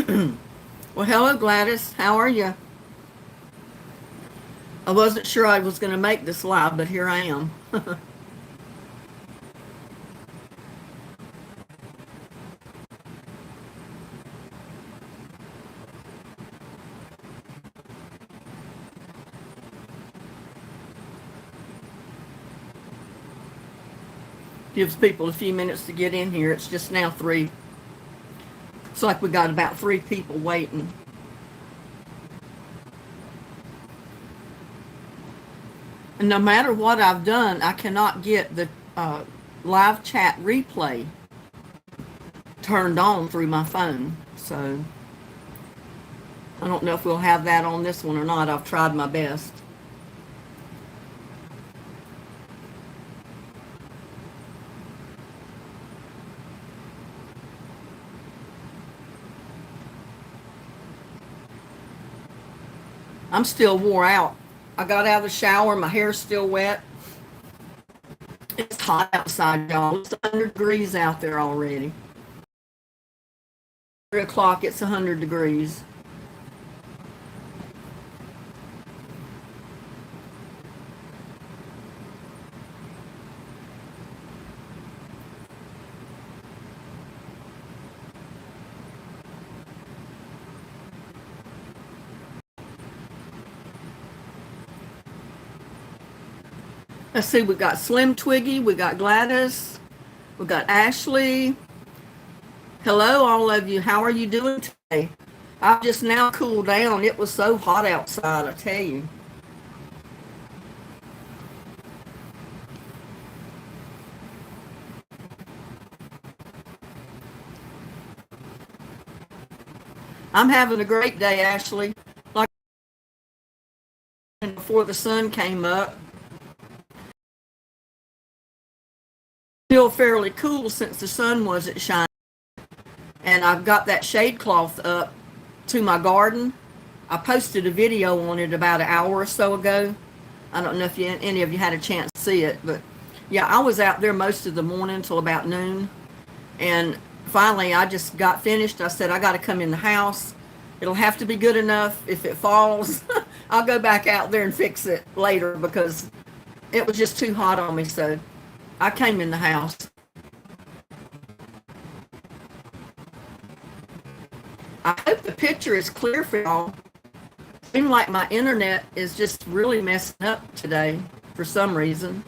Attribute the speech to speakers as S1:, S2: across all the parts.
S1: Well, hello, Gladys. How are you? I wasn't sure I was going to make this live, but here I am. Gives people a few minutes to get in here. It's just now 3. It's like we got about 3 people waiting. And no matter what I've done, I cannot get the live chat replay turned on through my phone. So I don't know if we'll have that on this one or not. I've tried my best. I'm still wore out. I got out of the shower. My hair's still wet. It's hot outside, y'all. It's 100 degrees out there already. 3 o'clock, it's 100 degrees. Let's see, we got Slim Twiggy, we got Gladys, we got Ashley. Hello, all of you. How are you doing today? I've just now cooled down. It was so hot outside, I tell you. I'm having a great day, Ashley. Like before the sun came up. Still fairly cool since the sun wasn't shining. And I've got that shade cloth up to my garden. I posted a video on it about an hour or so ago. I don't know if any of you had a chance to see it, but yeah, I was out there most of the morning until about noon. And finally, I just got finished. I said, I got to come in the house. It'll have to be good enough. If it falls, I'll go back out there and fix it later because it was just too hot on me. So I came in the house. I hope the picture is clear for y'all. Seems like my internet is just really messing up today for some reason.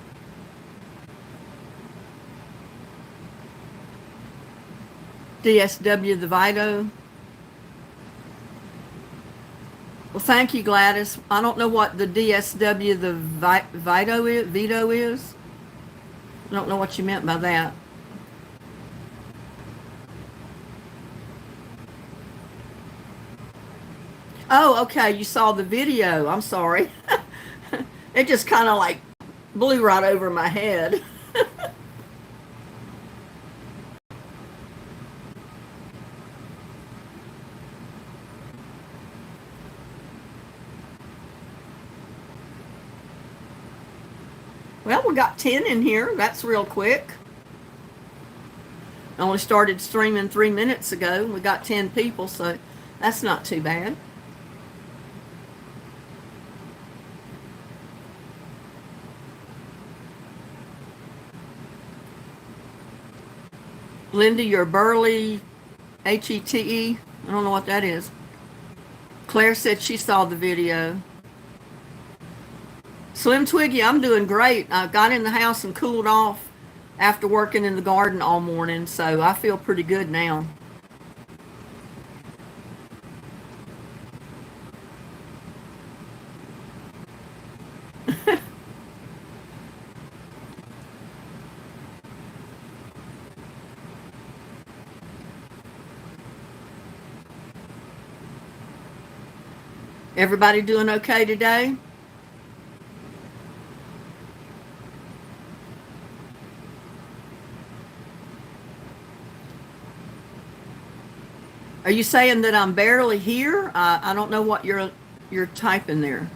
S1: DSW the Vito. Well, thank you, Gladys. I don't know what the DSW the Vito is. I don't know what you meant by that. Oh, okay. You saw the video. I'm sorry. It just kind of like blew right over my head. Well, we got 10 in here. That's real quick. I only started streaming 3 minutes ago. We got 10 people, so that's not too bad. Linda, you're Burley, Hete. I don't know what that is. Claire said she saw the video. Slim Twiggy, I'm doing great. I got in the house and cooled off after working in the garden all morning, so I feel pretty good now. Everybody doing okay today? Are you saying that I'm barely here? I don't know what you're typing there.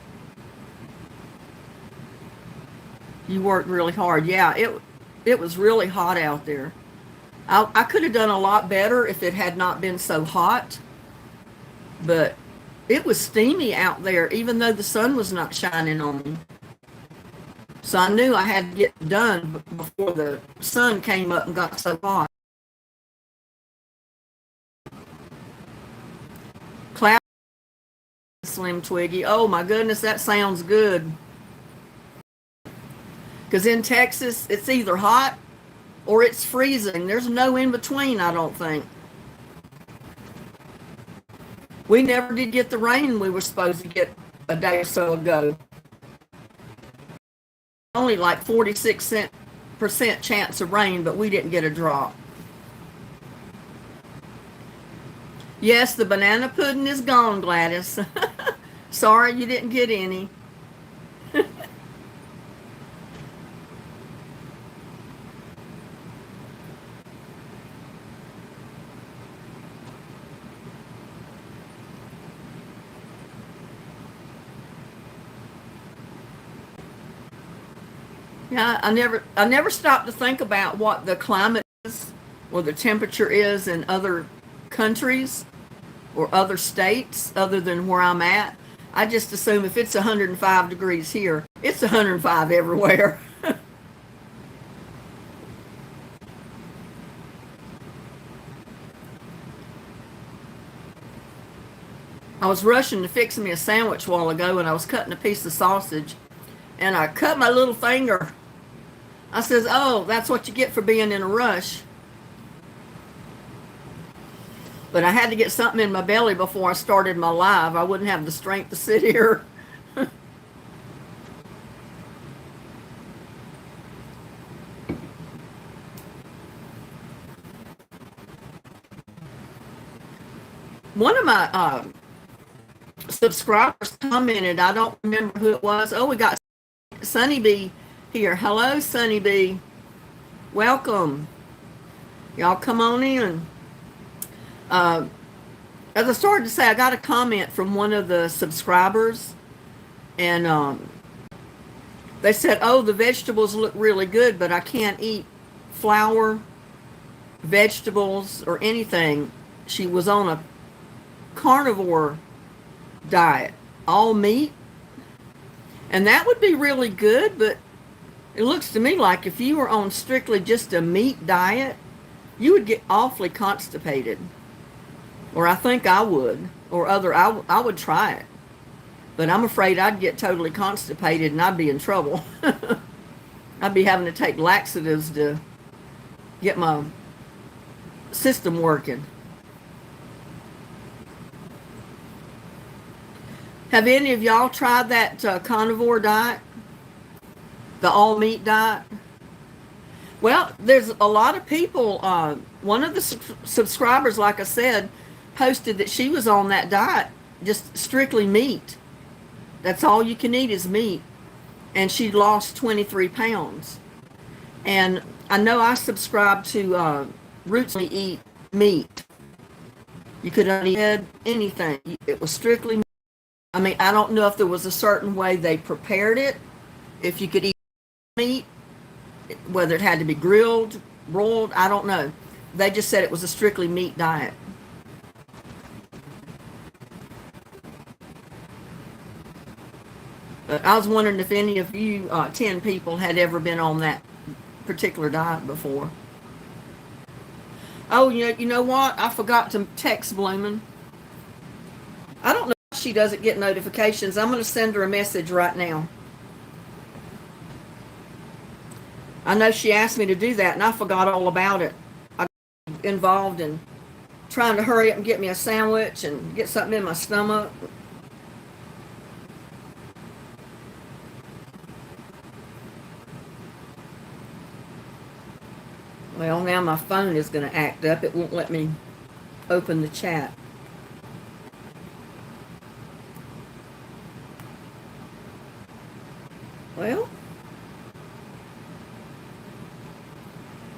S1: You worked really hard. Yeah, it was really hot out there. I could have done a lot better if it had not been so hot. but it was steamy out there, even though the sun was not shining on me. So I knew I had to get done before the sun came up and got so hot. Cloud, Slim Twiggy. Oh my goodness, that sounds good. Because in Texas, it's either hot or it's freezing. There's no in between, I don't think. We never did get the rain we were supposed to get a day or so ago. Only like 46% chance of rain, but we didn't get a drop. Yes, the banana pudding is gone, Gladys. Sorry you didn't get any. Yeah, I never stopped to think about what the climate is or the temperature is in other countries or other states other than where I'm at. I just assume if it's 105 degrees here, it's 105 everywhere. I was rushing to fix me a sandwich a while ago and I was cutting a piece of sausage and I cut my little finger. I says, oh, that's what you get for being in a rush. But I had to get something in my belly before I started my live. I wouldn't have the strength to sit here. One of my subscribers commented, I don't remember who it was. Oh, we got Sunny Bee here. Hello, Sunny Bee. Welcome. Y'all come on in. As I started to say, I got a comment from one of the subscribers, and they said, oh, the vegetables look really good, but I can't eat flour, vegetables, or anything. She was on a carnivore diet, all meat, and that would be really good, but it looks to me like if you were on strictly just a meat diet, you would get awfully constipated. Or I think I would, or I would try it. But I'm afraid I'd get totally constipated and I'd be in trouble. I'd be having to take laxatives to get my system working. Have any of y'all tried that carnivore diet? The all meat diet? Well, there's a lot of people. One of the subscribers, like I said, posted that she was on that diet, just strictly meat. That's all you can eat is meat. And she lost 23 pounds. And I know I subscribe to Roots Eat Meat. You could only add anything. It was strictly meat. I mean, I don't know if there was a certain way they prepared it, if you could eat meat, whether it had to be grilled, broiled, I don't know. They just said it was a strictly meat diet. But I was wondering if any of you 10 people had ever been on that particular diet before. Oh, you know what? I forgot to text Bloomin'. I don't know if she doesn't get notifications. I'm going to send her a message right now. I know she asked me to do that, and I forgot all about it. I got involved in trying to hurry up and get me a sandwich and get something in my stomach. Well, now my phone is going to act up. It won't let me open the chat. Well,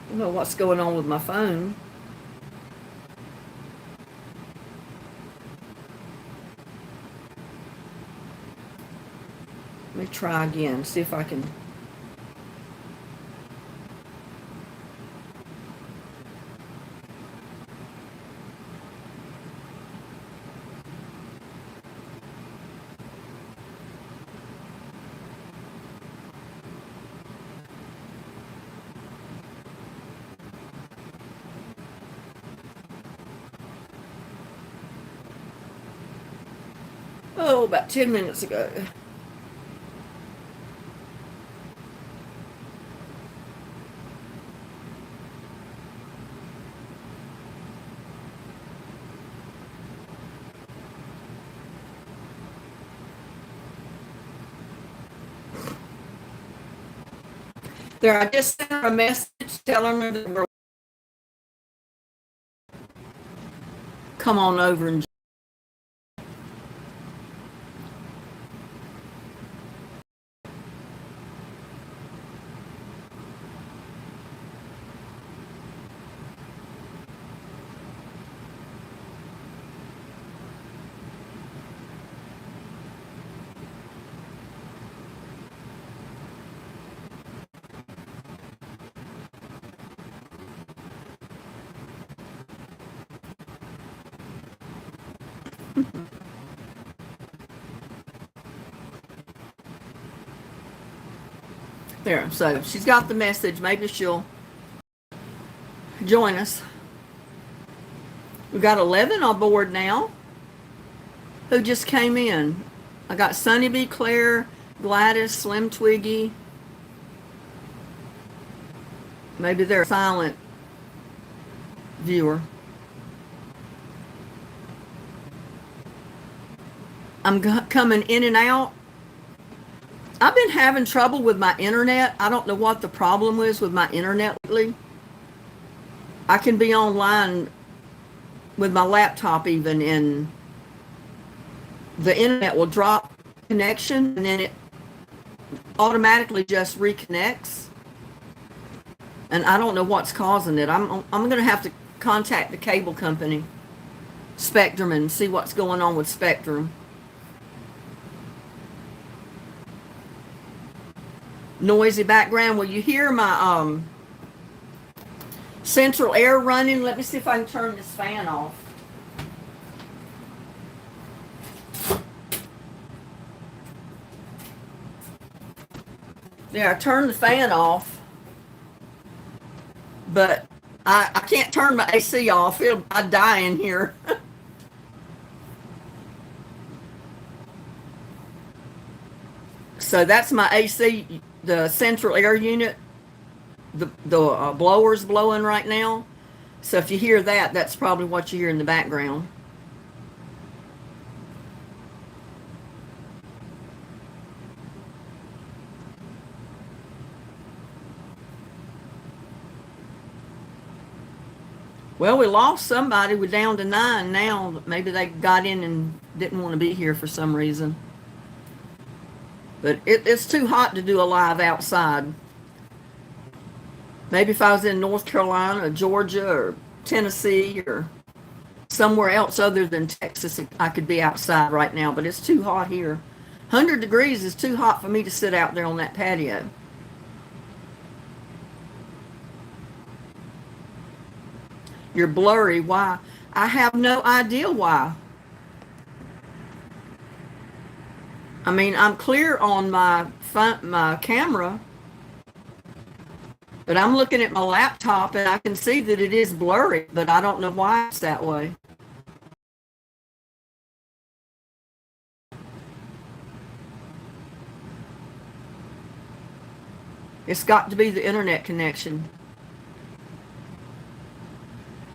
S1: I don't know what's going on with my phone. Let me try again, see if I can. Oh, about 10 minutes ago. There, I just sent her a message telling her that we're come on over and there. So she's got the message. Maybe she'll join us. We've got 11 on board now who just came in. I got Sunny B. Claire, Gladys, Slim Twiggy. Maybe they're a silent viewer. I'm coming in and out. I've been having trouble with my internet. I don't know what the problem is with my internet lately. I can be online with my laptop even, and the internet will drop connection and then it automatically just reconnects. And I don't know what's causing it. I'm going to have to contact the cable company, Spectrum, and see what's going on with Spectrum. Noisy background. Will you hear my central air running? Let me see if I can turn this fan off. Yeah, I turned the fan off, but I can't turn my AC off. I'd die in here. So that's my AC, the central air unit. The blower's blowing right now. So if you hear that, that's probably what you hear in the background. Well, we lost somebody. We're down to 9 now. Maybe they got in and didn't want to be here for some reason. But it's too hot to do a live outside. Maybe if I was in North Carolina or Georgia or Tennessee or somewhere else other than Texas, I could be outside right now. But it's too hot here. 100 degrees is too hot for me to sit out there on that patio. You're blurry. Why? I have no idea why. I mean, I'm clear on my camera, but I'm looking at my laptop and I can see that it is blurry, but I don't know why it's that way. It's got to be the internet connection.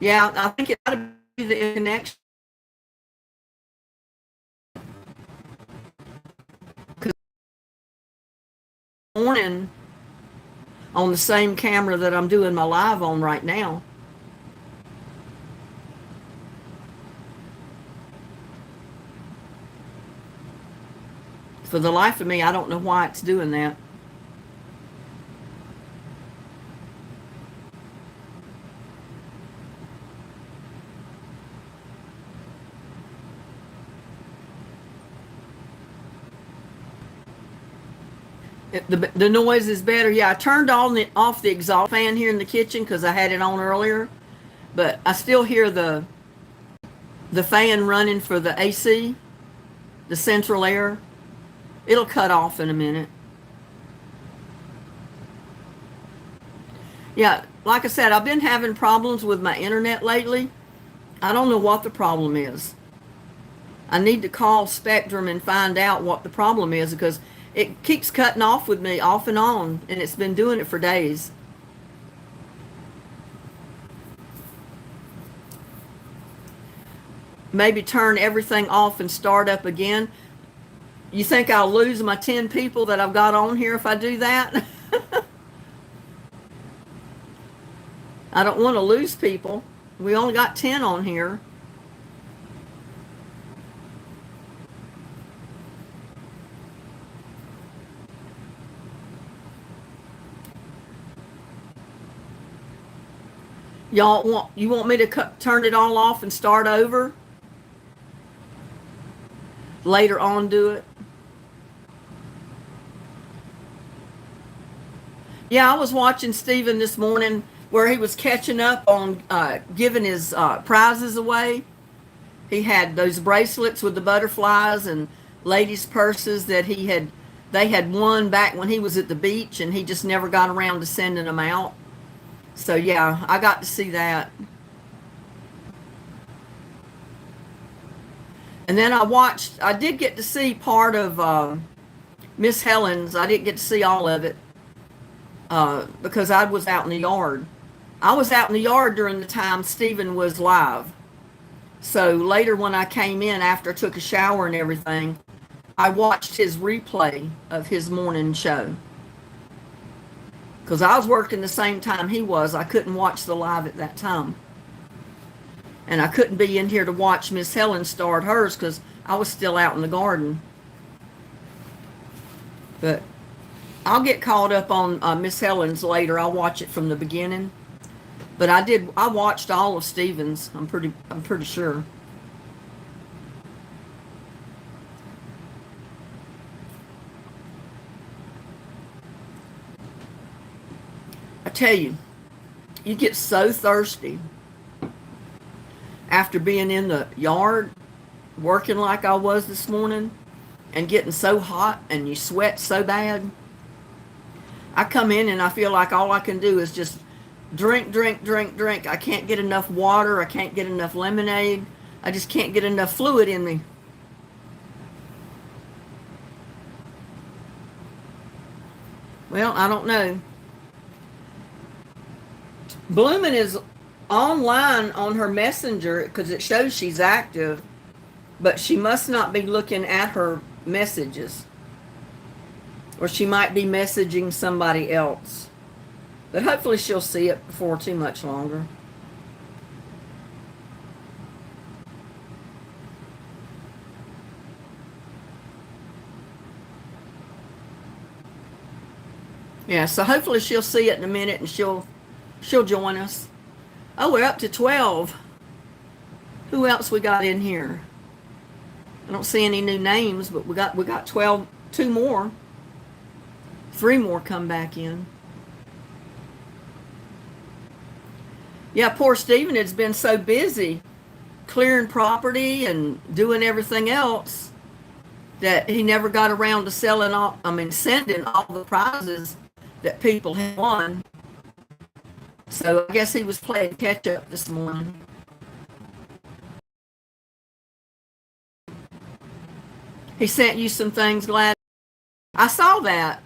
S1: Yeah, I think it ought to be the connection. Because morning on the same camera that I'm doing my live on right now. For the life of me, I don't know why it's doing that. The noise is better. Yeah, I turned off the exhaust fan here in the kitchen because I had it on earlier, but I still hear the fan running for the AC, the central air. It'll cut off in a minute. Yeah, like I said, I've been having problems with my internet lately. I don't know what the problem is. I need to call Spectrum and find out what the problem is, because it keeps cutting off with me off and on, and it's been doing it for days. Maybe turn everything off and start up again. You think I'll lose my 10 people that I've got on here if I do that? I don't want to lose people. We only got 10 on here. You want me to turn it all off and start over? Later on do it? Yeah, I was watching Stephen this morning where he was catching up on giving his prizes away. He had those bracelets with the butterflies and ladies' purses that they had won back when he was at the beach, and he just never got around to sending them out. So yeah, I got to see that. And then I did get to see part of Miss Helen's. I didn't get to see all of it because I was out in the yard. I was out in the yard during the time Stephen was live. So later when I came in after I took a shower and everything, I watched his replay of his morning show. Because I was working the same time he was. I couldn't watch the live at that time. And I couldn't be in here to watch Miss Helen start hers because I was still out in the garden. But I'll get caught up on Miss Helen's later. I'll watch it from the beginning. But I watched all of Stephen's. I'm pretty sure. I tell you, you get so thirsty after being in the yard working like I was this morning and getting so hot and you sweat so bad. I come in and I feel like all I can do is just drink. I can't get enough water. I can't get enough lemonade. I just can't get enough fluid in me. Well, I don't know. Bloomin' is online on her messenger because it shows she's active, but she must not be looking at her messages, or she might be messaging somebody else. But hopefully she'll see it before too much longer. Yeah, so hopefully she'll see it in a minute and she'll join us. Oh, we're up to 12. Who else we got in here? I don't see any new names, but we got 12, 2 more. 3 more come back in. Yeah, poor Stephen has been so busy clearing property and doing everything else that he never got around to sending all the prizes that people had won. So I guess he was playing catch up this morning. He sent you some things, Glad. I saw that.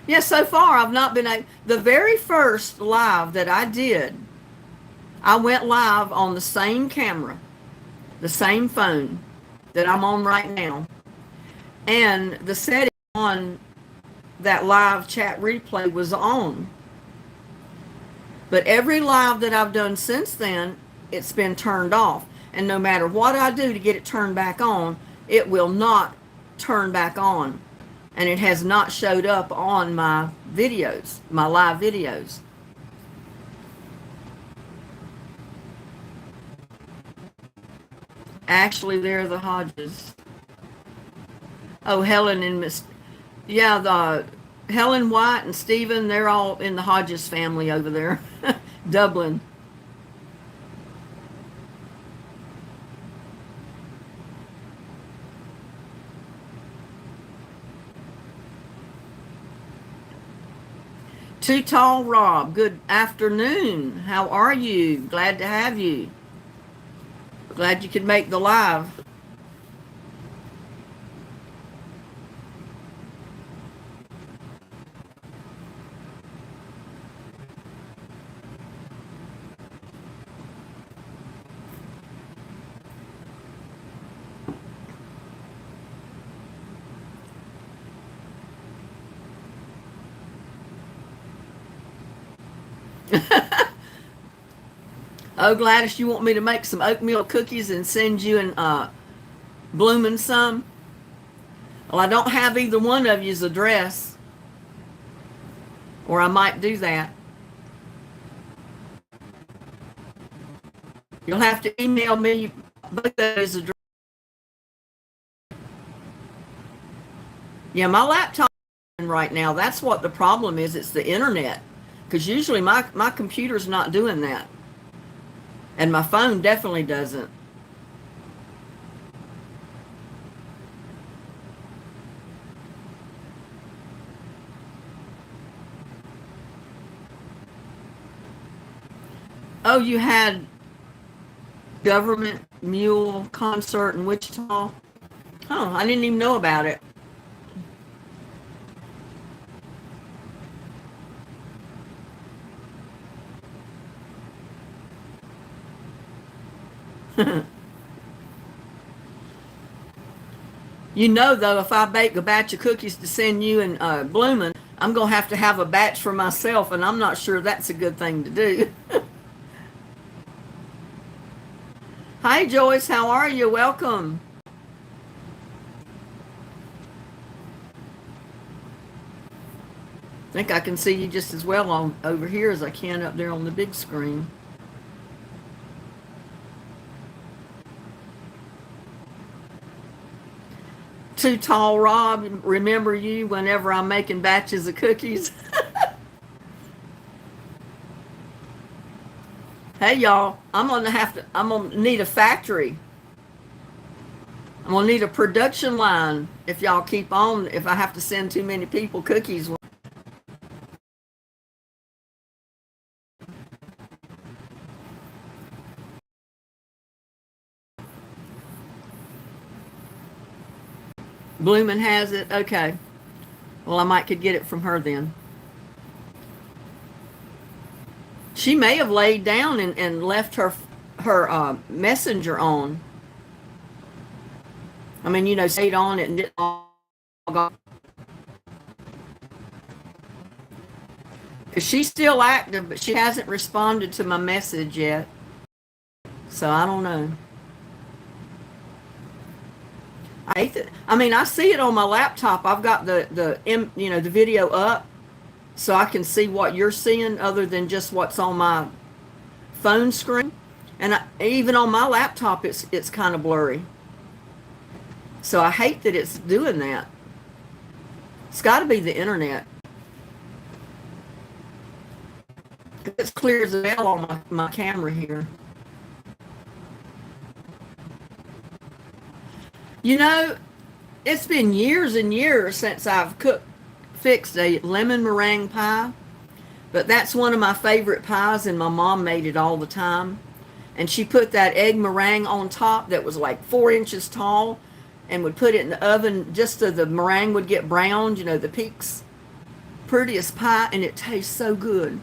S1: Yeah, so far I've not been the very first live that I did, I went live on the same camera, the same phone that I'm on right now. And the setting on that live chat replay was on. But every live that I've done since then, it's been turned off. And no matter what I do to get it turned back on, it will not turn back on. And it has not showed up on my videos, my live videos. Actually, they're the Hodges. Oh, Helen and Miss... Yeah, the Helen White and Stephen, they're all in the Hodges family over there. Dublin. Too Tall Rob, good afternoon. How are you? Glad to have you. Glad you could make the live. Oh, Gladys, you want me to make some oatmeal cookies and send you and Bloomin' some? Well, I don't have either one of you's address, or I might do that. You'll have to email me both those addresses. Yeah, my laptop right now, that's what the problem is. It's the internet. Because usually my computer's not doing that. And my phone definitely doesn't. Oh, you had Government Mule concert in Wichita? Oh, I didn't even know about it. You know, though, if I bake a batch of cookies to send you and Bloomin', I'm going to have a batch for myself, and I'm not sure that's a good thing to do. Hi, Joyce. How are you? Welcome. I think I can see you just as well on over here as I can up there on the big screen. Too Tall Rob, remember you whenever I'm making batches of cookies. Hey y'all, I'm gonna need a factory. I'm gonna need a production line if y'all keep on, if I have to send too many people cookies. Bloomin' has it? Okay. Well, I might could get it from her then. She may have laid down and left her messenger on. I mean, stayed on it and didn't log off. Because she's still active, but she hasn't responded to my message yet. So I don't know. I hate that. I mean, I see it on my laptop. I've got the video up, so I can see what you're seeing other than just what's on my phone screen. And even on my laptop, it's kind of blurry. So I hate that it's doing that. It's got to be the internet. It's clear as a bell on my camera here. It's been years and years since I've fixed a lemon meringue pie, but that's one of my favorite pies, and my mom made it all the time. And she put that egg meringue on top that was like 4 inches tall and would put it in the oven just so the meringue would get browned, the peaks. Prettiest pie, and it tastes so good.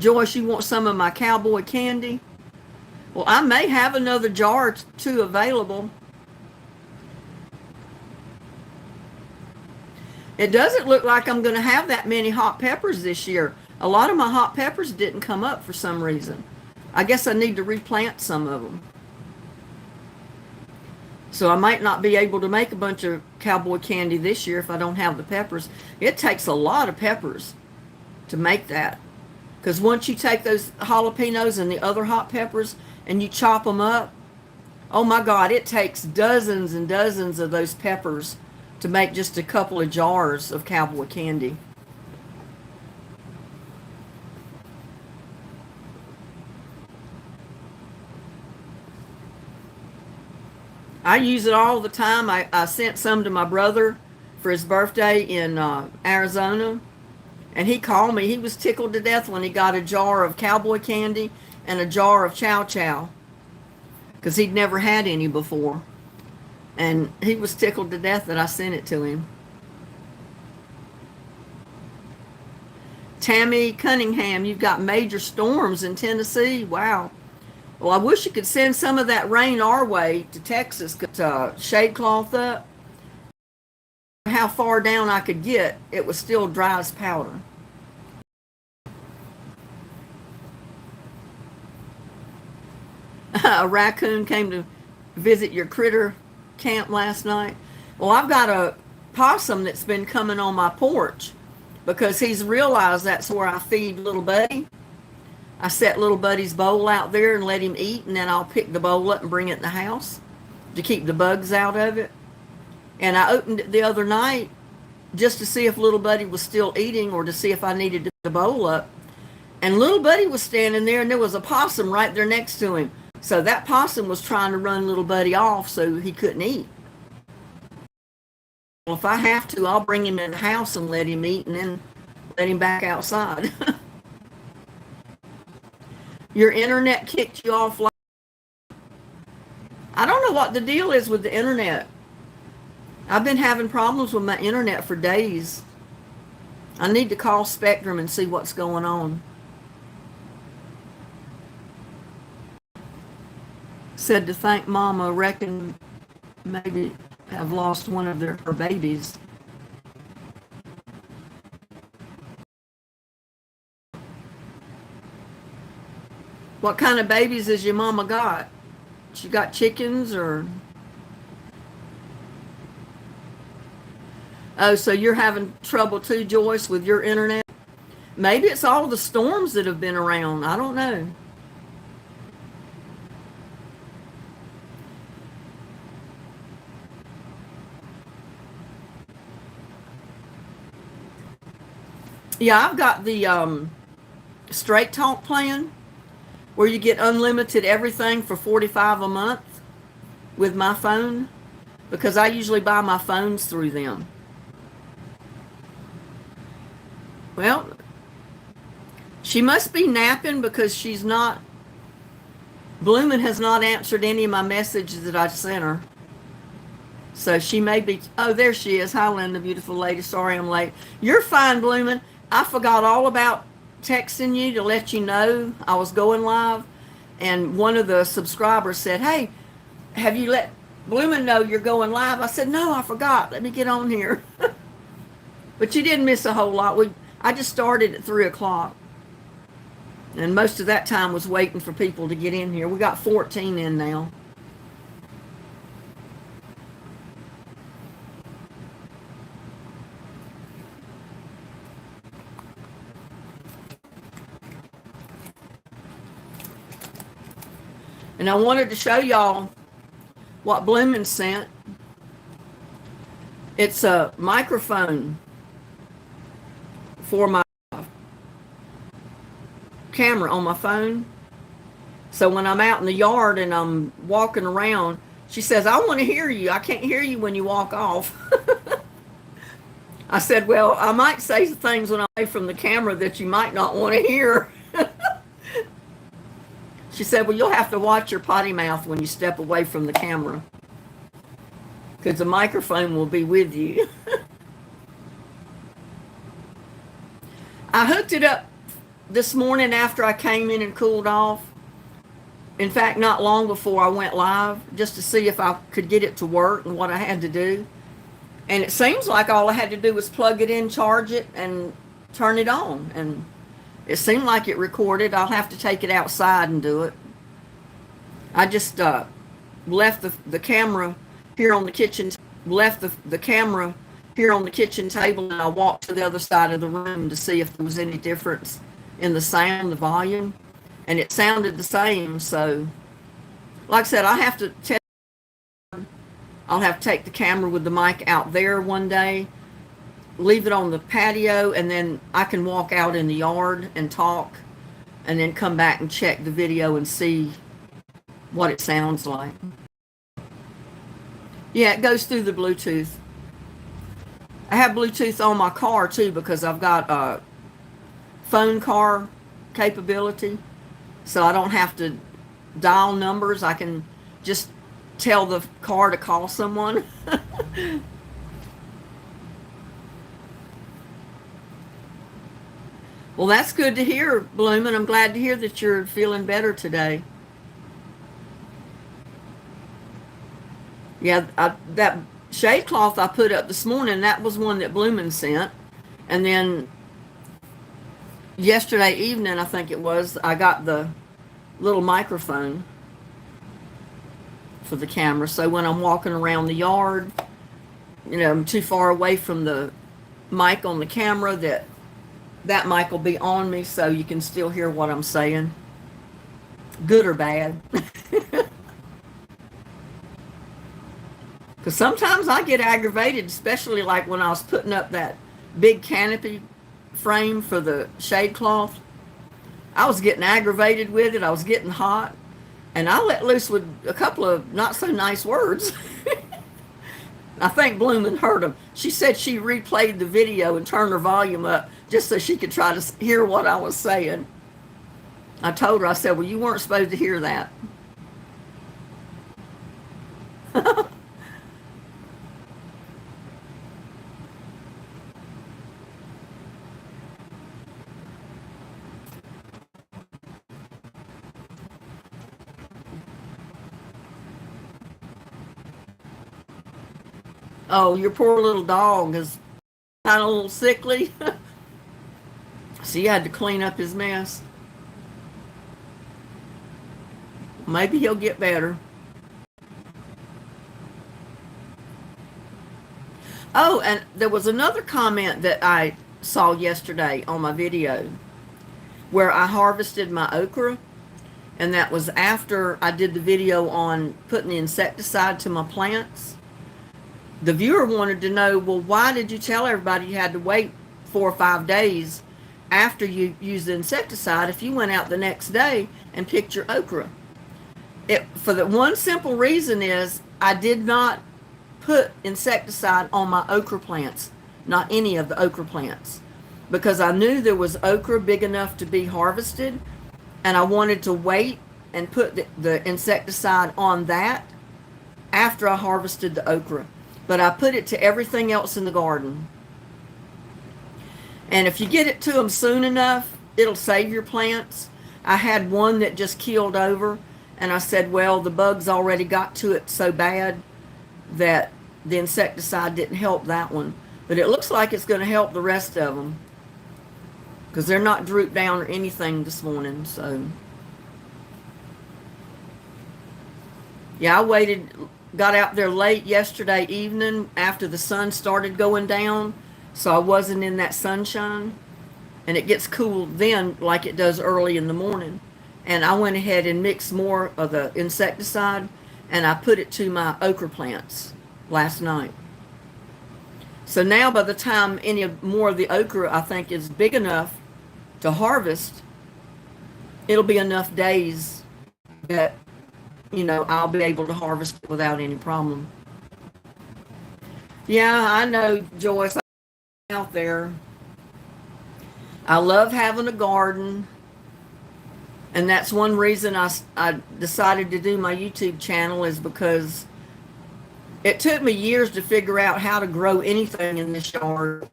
S1: Joyce, you want some of my cowboy candy? Well, I may have another jar or two available. It doesn't look like I'm going to have that many hot peppers this year. A lot of my hot peppers didn't come up for some reason. I guess I need to replant some of them. So I might not be able to make a bunch of cowboy candy this year if I don't have the peppers. It takes a lot of peppers to make that. Because once you take those jalapenos and the other hot peppers and you chop them up, oh my God, it takes dozens and dozens of those peppers to make just a couple of jars of cowboy candy. I use it all the time. I sent some to my brother for his birthday in Arizona. And he called me. He was tickled to death when he got a jar of cowboy candy and a jar of chow chow, because he'd never had any before. And he was tickled to death that I sent it to him. Tammy Cunningham, you've got major storms in Tennessee. Wow. Well, I wish you could send some of that rain our way to Texas. Shade cloth up. How far down I could get, it was still dry as powder. A raccoon came to visit your critter camp last night. Well, I've got a possum that's been coming on my porch because he's realized that's where I feed little Buddy. I set little Buddy's bowl out there and let him eat, and then I'll pick the bowl up and bring it in the house to keep the bugs out of it. And I opened it the other night just to see if little Buddy was still eating or to see if I needed to pick the bowl up. And little Buddy was standing there, and there was a possum right there next to him. So that possum was trying to run little Buddy off so he couldn't eat. Well, if I have to, I'll bring him in the house and let him eat and then let him back outside. Your internet kicked you off. I don't know what the deal is with the internet. I've been having problems with my internet for days. I need to call Spectrum and see what's going on. Said to thank Mama, reckon maybe have lost one of her babies. What kind of babies has your mama got? She got chickens or? Oh, so you're having trouble too, Joyce, with your internet? Maybe it's all the storms that have been around. I don't know. Yeah, I've got the Straight Talk plan where you get unlimited everything for $45 a month with my phone, because I usually buy my phones through them. Well, she must be napping because she's not, Bloomin' has not answered any of my messages that I sent her. So she may be, oh, there she is. Hi, Linda, beautiful lady. Sorry I'm late. You're fine, Bloomin'. I forgot all about texting you to let you know I was going live. And one of the subscribers said, hey, have you let Bloomin' know you're going live? I said, no, I forgot. Let me get on here. But you didn't miss a whole lot. I just started at 3 o'clock. And most of that time was waiting for people to get in here. We got 14 in now. And I wanted to show y'all what Bloomin' sent. It's a microphone for my camera on my phone. So when I'm out in the yard and I'm walking around, she says, I want to hear you. I can't hear you when you walk off. I said, well, I might say things when I'm away from the camera that you might not want to hear. She said, well, you'll have to watch your potty mouth when you step away from the camera, because the microphone will be with you. I hooked it up this morning after I came in and cooled off. In fact, not long before I went live, just to see if I could get it to work and what I had to do. And it seems like all I had to do was plug it in, charge it, and turn it on. And it seemed like it recorded. I'll have to take it outside and do it. I just left the camera here on the kitchen. The camera here on the kitchen table, and I walked to the other side of the room to see if there was any difference in the sound, the volume, and it sounded the same. So, like I said, I have to test. I'll have to take the camera with the mic out there one day, leave it on the patio, and then I can walk out in the yard and talk, and then come back and check the video and see what it sounds like. Yeah, it goes through the Bluetooth. I have Bluetooth on my car too because I've got phone car capability, so I don't have to dial numbers. I can just tell the car to call someone. Well, that's good to hear, Bloomin'. I'm glad to hear that you're feeling better today. Yeah, that shade cloth I put up this morning, that was one that Bloomin' sent. And then yesterday evening, I think it was, I got the little microphone for the camera. So when I'm walking around the yard, I'm too far away from the mic on the camera that mic will be on me so you can still hear what I'm saying, good or bad. Because sometimes I get aggravated, especially like when I was putting up that big canopy frame for the shade cloth. I was getting aggravated with it. I was getting hot. And I let loose with a couple of not so nice words. I think Bloomin' heard them. She said she replayed the video and turned her volume up just so she could try to hear what I was saying. I told her, I said, well, you weren't supposed to hear that. Oh, your poor little dog is kind of a little sickly. So you had to clean up his mess. Maybe he'll get better. Oh, and there was another comment that I saw yesterday on my video where I harvested my okra, and that was after I did the video on putting the insecticide to my plants. The viewer wanted to know, well, why did you tell everybody you had to wait 4 or 5 days after you used the insecticide if you went out the next day and picked your okra? For the one simple reason is I did not put insecticide on my okra plants, not any of the okra plants, because I knew there was okra big enough to be harvested, and I wanted to wait and put the insecticide on that after I harvested the okra. But I put it to everything else in the garden. And if you get it to them soon enough, it'll save your plants. I had one that just keeled over, and I said, well, the bugs already got to it so bad that the insecticide didn't help that one. But it looks like it's going to help the rest of them because they're not drooped down or anything this morning. So, yeah, I waited, got out there late yesterday evening after the sun started going down, so I wasn't in that sunshine. And it gets cool then like it does early in the morning. And I went ahead and mixed more of the insecticide, and I put it to my okra plants last night. So now by the time any more of the okra I think is big enough to harvest, it'll be enough days that, I'll be able to harvest it without any problem. Yeah, I know, Joyce, I'm out there. I love having a garden. And that's one reason I decided to do my YouTube channel, is because it took me years to figure out how to grow anything in this yard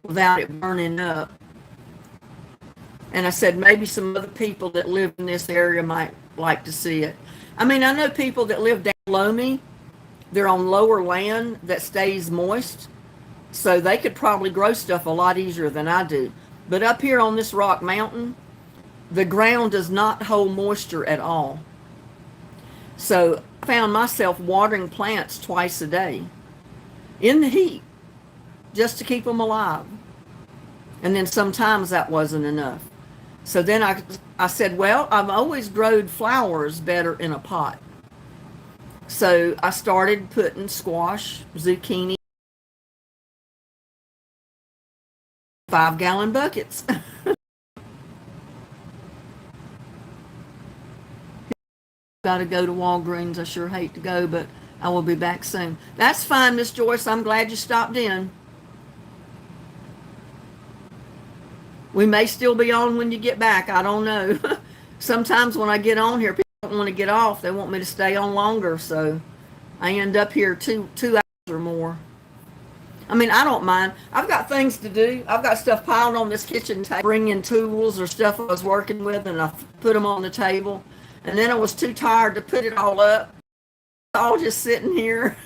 S1: without it burning up. And I said maybe some other people that live in this area might like to see it. I mean, I know people that live down below me. They're on lower land that stays moist, so they could probably grow stuff a lot easier than I do. But up here on this rock mountain, the ground does not hold moisture at all. So I found myself watering plants twice a day in the heat just to keep them alive. And then sometimes that wasn't enough. So then I said, well, I've always growed flowers better in a pot. So I started putting squash, zucchini, 5-gallon buckets. Got to go to Walgreens. I sure hate to go, but I will be back soon. That's fine, Miss Joyce. I'm glad you stopped in. We may still be on when you get back. I don't know. Sometimes when I get on here, people don't want to get off. They want me to stay on longer, so I end up here two hours or more. I mean, I don't mind. I've got things to do. I've got stuff piled on this kitchen table. Bring in tools or stuff I was working with, and I put them on the table. And then I was too tired to put it all up. It's all just sitting here.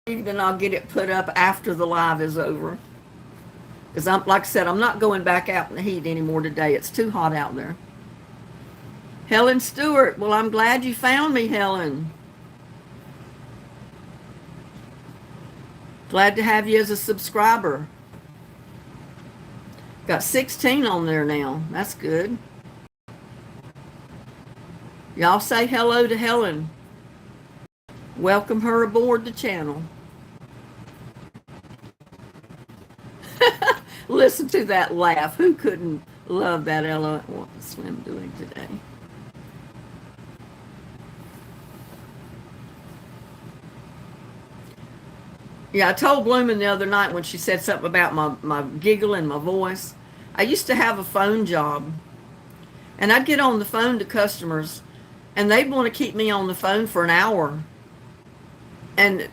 S1: Then I'll get it put up after the live is over. Because like I said, I'm not going back out in the heat anymore today. It's too hot out there. Helen Stewart. Well, I'm glad you found me, Helen. Glad to have you as a subscriber. Got 16 on there now. That's good. Y'all say hello to Helen. Welcome her aboard the channel. Listen to that laugh. Who couldn't love that Ella Slim doing today? Yeah, I told Bloomin' the other night when she said something about my giggle and my voice. I used to have a phone job, and I'd get on the phone to customers, and they'd want to keep me on the phone for an hour. And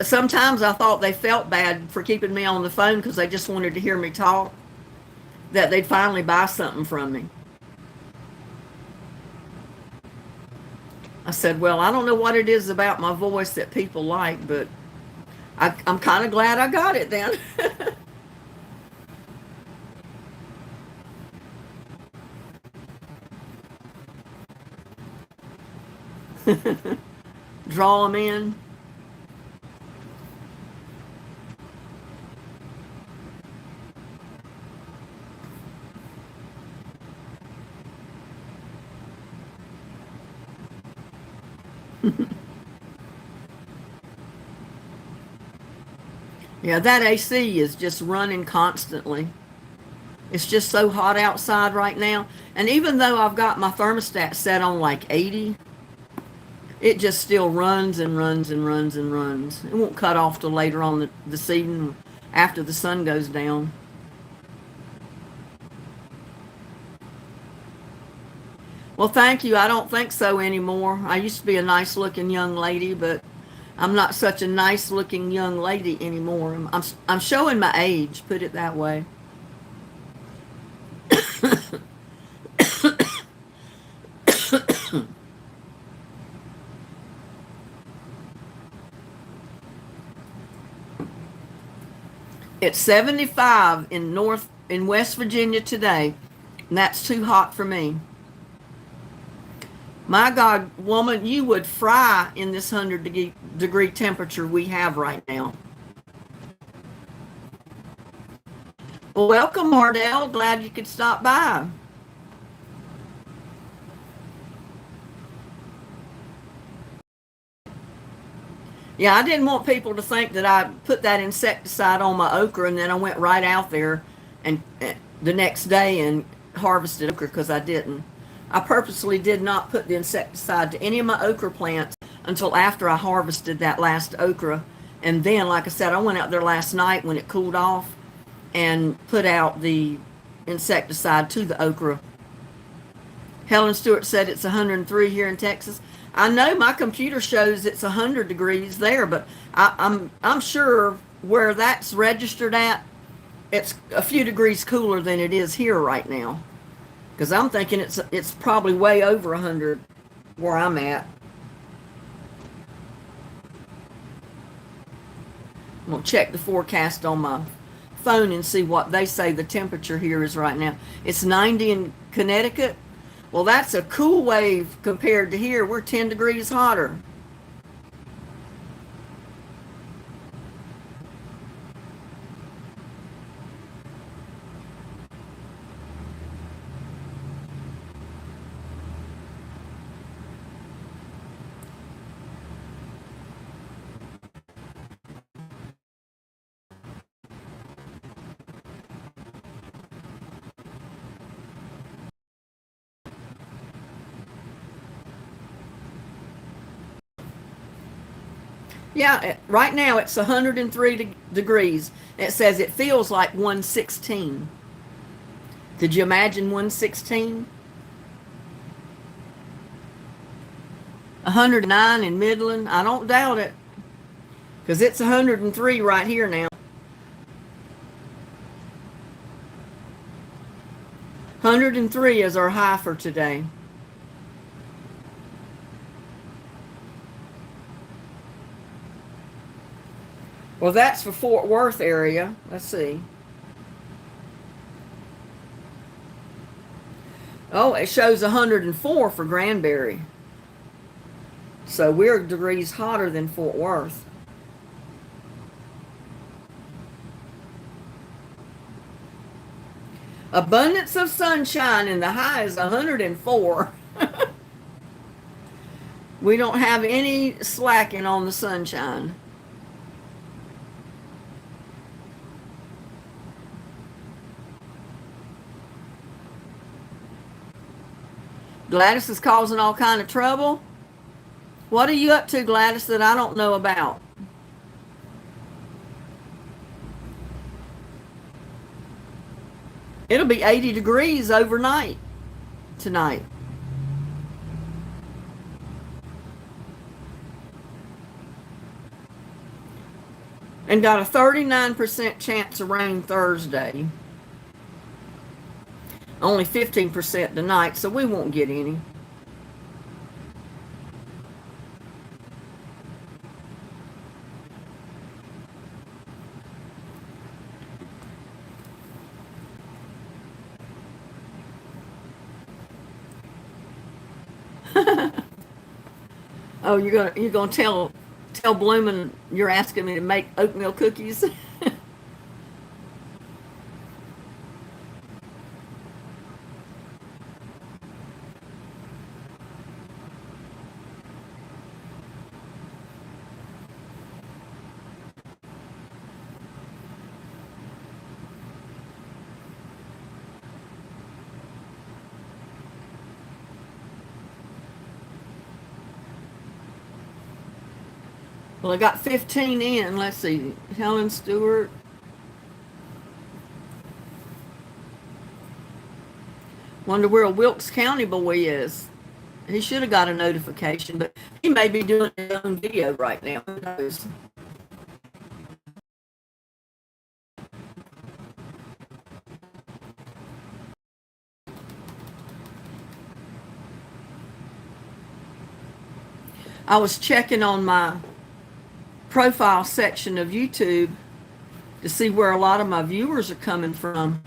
S1: sometimes I thought they felt bad for keeping me on the phone because they just wanted to hear me talk, that they'd finally buy something from me. I said, well, I don't know what it is about my voice that people like, but I'm kind of glad I got it then. Draw them in. Yeah, that AC is just running constantly. It's just so hot outside right now. And even though I've got my thermostat set on like 80, it just still runs and runs and runs and runs. It won't cut off till later on this evening after the sun goes down. Well, thank you. I don't think so anymore. I used to be a nice looking young lady, but I'm not such a nice looking young lady anymore. I'm showing my age, put it that way. It's 75 in West Virginia today, and that's too hot for me. My God, woman, you would fry in this 100-degree temperature we have right now. Well, welcome, Mardell. Glad you could stop by. Yeah, I didn't want people to think that I put that insecticide on my okra and then I went right out there and the next day and harvested okra, because I didn't. I purposely did not put the insecticide to any of my okra plants until after I harvested that last okra. And then, like I said, I went out there last night when it cooled off and put out the insecticide to the okra. Helen Stewart said it's 103 here in Texas. I know my computer shows it's 100 degrees there, but I'm sure where that's registered at, it's a few degrees cooler than it is here right now. Because I'm thinking it's probably way over 100 where I'm at. I'm going to check the forecast on my phone and see what they say the temperature here is right now. It's 90 in Connecticut. Well, that's a cool wave compared to here. We're 10 degrees hotter. Yeah, right now it's 103 degrees. It says it feels like 116. Could you imagine 116? 109 in Midland. I don't doubt it. Because it's 103 right here now. 103 is our high for today. Well, that's for Fort Worth area. Let's see. Oh, it shows 104 for Granbury. So we're degrees hotter than Fort Worth. Abundance of sunshine, and the high is 104. We don't have any slacking on the sunshine. Gladys is causing all kind of trouble. What are you up to, Gladys, that I don't know about? It'll be 80 degrees overnight tonight. And got a 39% chance of rain Thursday. Only 15% tonight, so we won't get any. Oh, you're gonna tell Bloomin' you're asking me to make oatmeal cookies? Well, I got 15 in. Let's see. Helen Stewart. Wonder where a Wilkes County boy is. He should have got a notification, but he may be doing his own video right now. Who knows? I was checking on my profile section of YouTube to see where a lot of my viewers are coming from,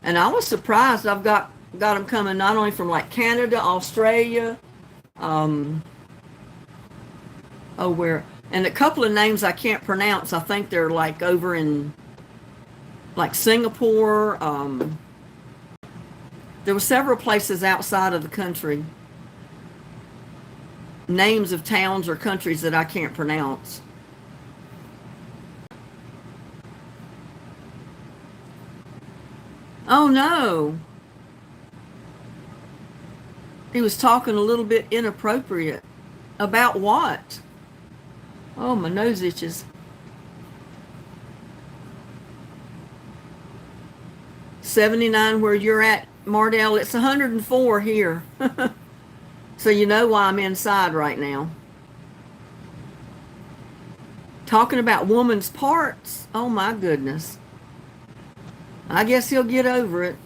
S1: and I was surprised. I've got them coming not only from like Canada, Australia, where, and a couple of names I can't pronounce. I think they're like over in like Singapore. There were several places outside of the country, names of towns or countries that I can't pronounce. Oh no. He was talking a little bit inappropriate. About what? Oh, my nose itches. 79 where you're at, Mardell. It's 104 here. So you know why I'm inside right now. Talking about woman's parts. Oh my goodness. I guess he'll get over it.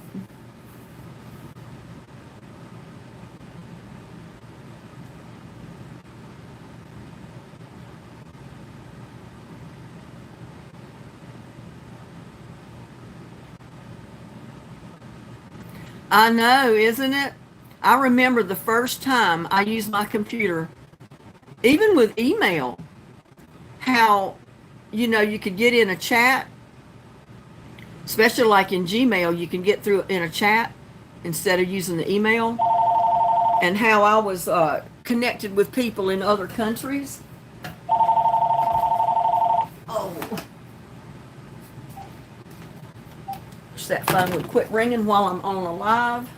S1: I know, isn't it? I remember the first time I used my computer, even with email, how, you could get in a chat, especially like in Gmail, you can get through in a chat instead of using the email, and how I was connected with people in other countries. Oh. Wish that phone would quit ringing while I'm on a live.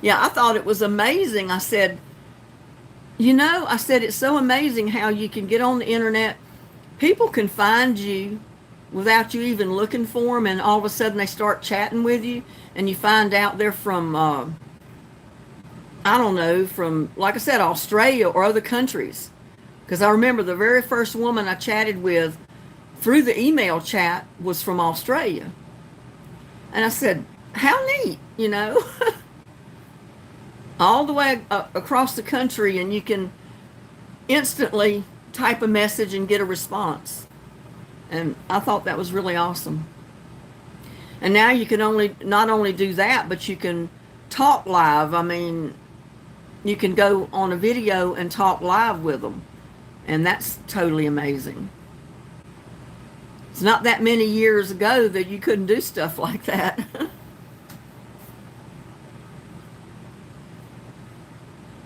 S1: Yeah, I thought it was amazing. I said, You know, I said it's so amazing how you can get on the internet. People can find you without you even looking for them, and all of a sudden they start chatting with you, and you find out they're from, I don't know, from, like I said, Australia or other countries. Because I remember the very first woman I chatted with through the email chat was from Australia. And I said, how neat, you know, all the way across the country, and you can instantly type a message and get a response. And I thought that was really awesome. And now you can not only do that, but you can talk live. I mean, you can go on a video and talk live with them. And that's totally amazing. It's not that many years ago that you couldn't do stuff like that.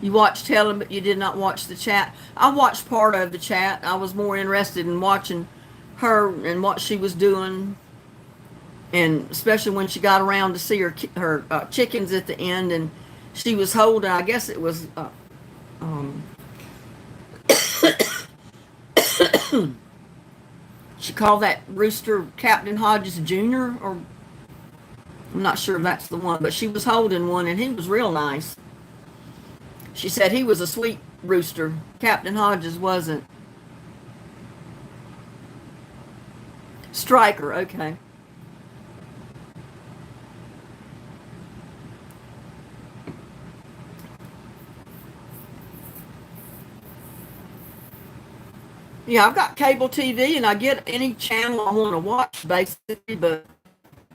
S1: You watched Helen, but you did not watch the chat. I watched part of the chat. I was more interested in watching her and what she was doing, and especially when she got around to see her chickens at the end, and she was holding, I guess it was, she called that rooster Captain Hodges Jr., or I'm not sure if that's the one, but she was holding one, and he was real nice. She said he was a sweet rooster. Captain Hodges wasn't. Striker, okay. Yeah, I've got cable TV, and I get any channel I want to watch, basically, but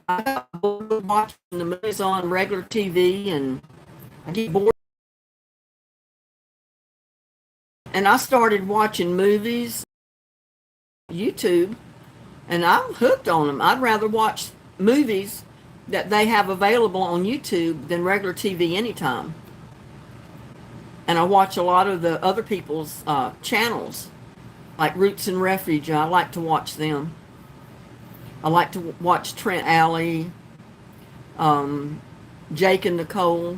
S1: I got bored watching the movies on regular TV, and I get bored. And I started watching movies on YouTube, and I'm hooked on them. I'd rather watch movies that they have available on YouTube than regular TV anytime. And I watch a lot of the other people's channels, like Roots and Refuge. I like to watch them. I like to watch Trent Alley, Jake and Nicole.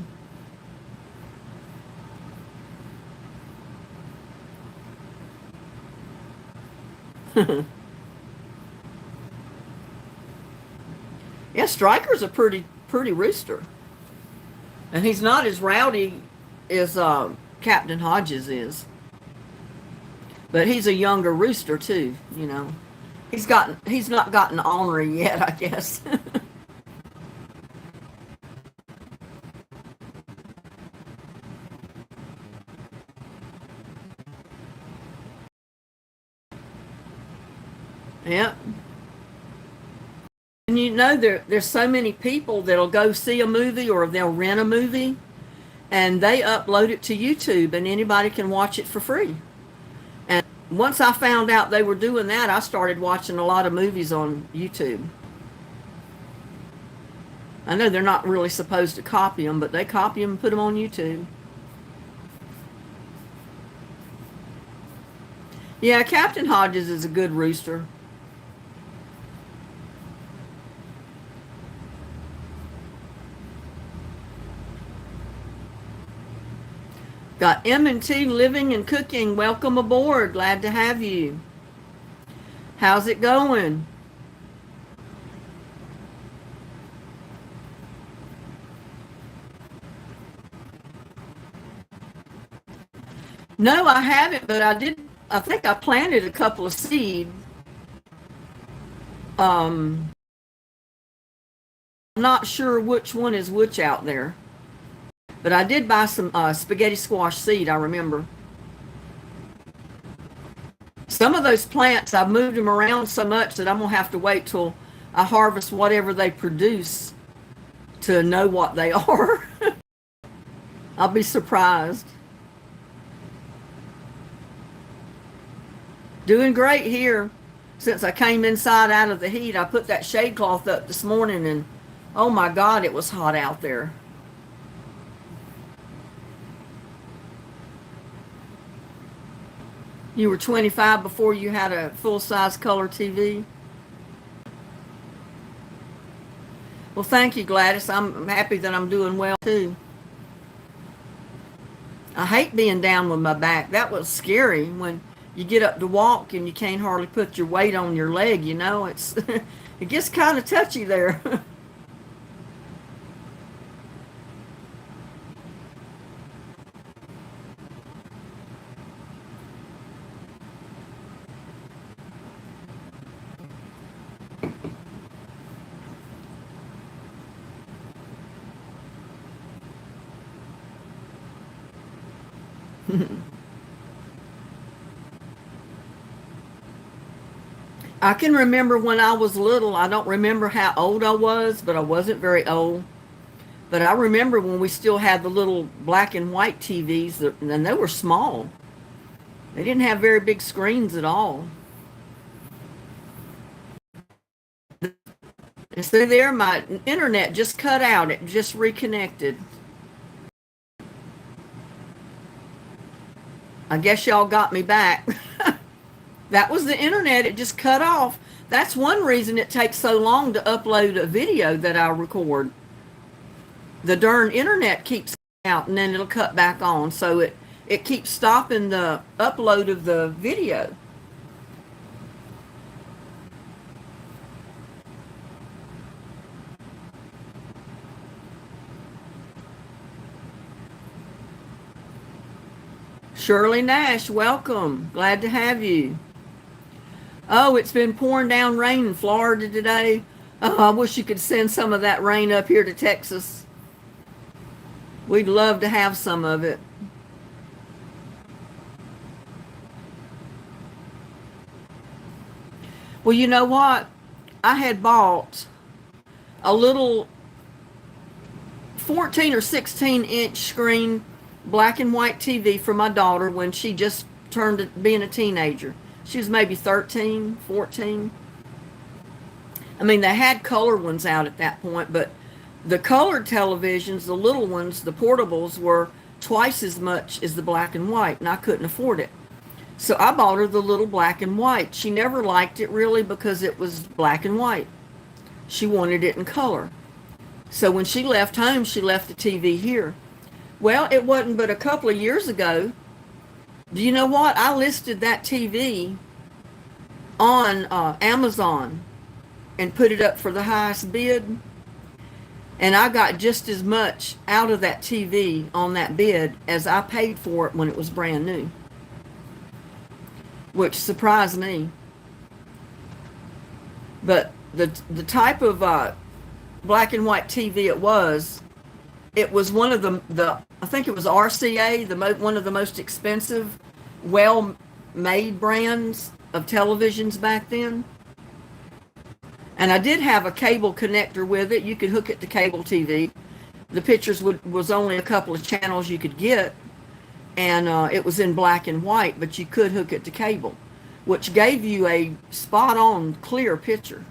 S1: Yeah, Striker's a pretty rooster, and he's not as rowdy as Captain Hodges is, but he's a younger rooster too. You know, he's not gotten ornery yet, I guess. Yep. And you know, there's so many people that'll go see a movie or they'll rent a movie, and they upload it to YouTube, and anybody can watch it for free. And once I found out they were doing that, I started watching a lot of movies on YouTube. I know they're not really supposed to copy them, but they copy them and put them on YouTube. Yeah, Captain Hodges is a good rooster. Got M&T Living and Cooking. Welcome aboard. Glad to have you. How's it going? No, I haven't, but I did. I think I planted a couple of seeds. I'm not sure which one is which out there, but I did buy some spaghetti squash seed, I remember. Some of those plants, I've moved them around so much that I'm going to have to wait till I harvest whatever they produce to know what they are. I'll be surprised. Doing great here. Since I came inside out of the heat, I put that shade cloth up this morning, and oh my God, it was hot out there. You were 25 before you had a full-size color TV? Well, thank you, Gladys. I'm happy that I'm doing well, too. I hate being down with my back. That was scary when you get up to walk and you can't hardly put your weight on your leg, you know. It's it gets kind of touchy there. I can remember when I was little. I don't remember how old I was, but I wasn't very old. But I remember when we still had the little black and white TVs, and they were small. They didn't have very big screens at all. And so there, my internet just cut out. It just reconnected. I guess y'all got me back. That was the internet. It just cut off. That's one reason it takes so long to upload a video that I record. The darn internet keeps out and then it'll cut back on. So it keeps stopping the upload of the video. Shirley Nash, welcome. Glad to have you. Oh, it's been pouring down rain in Florida today. Oh, I wish you could send some of that rain up here to Texas. We'd love to have some of it. Well, you know what? I had bought a little 14 or 16 inch screen black and white TV for my daughter when she just turned being a teenager. She was maybe 13, 14. I mean, they had color ones out at that point, but the colored televisions, the little ones, the portables, were twice as much as the black and white, and I couldn't afford it. So I bought her the little black and white. She never liked it really because it was black and white. She wanted it in color. So when she left home, she left the TV here. Well, it wasn't but a couple of years ago. Do you know what? I listed that TV on Amazon and put it up for the highest bid. And I got just as much out of that TV on that bid as I paid for it when it was brand new, which surprised me. But the type of black and white TV it was one of the I think it was RCA, one of the most expensive, well-made brands of televisions back then. And I did have a cable connector with it. You could hook it to cable TV. The pictures was only a couple of channels you could get, and it was in black and white, but you could hook it to cable, which gave you a spot-on, clear picture.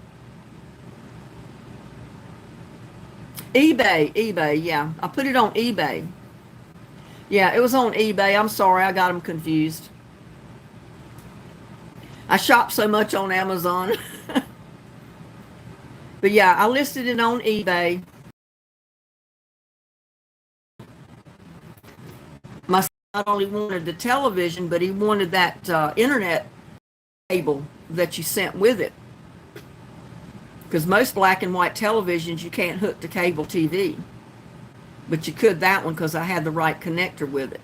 S1: eBay, yeah. I put it on eBay. Yeah, it was on eBay. I'm sorry, I got them confused. I shop so much on Amazon. But yeah, I listed it on eBay. My son not only wanted the television, but he wanted that internet cable that you sent with it. Because most black and white televisions you can't hook to cable TV. But you could that one because I had the right connector with it.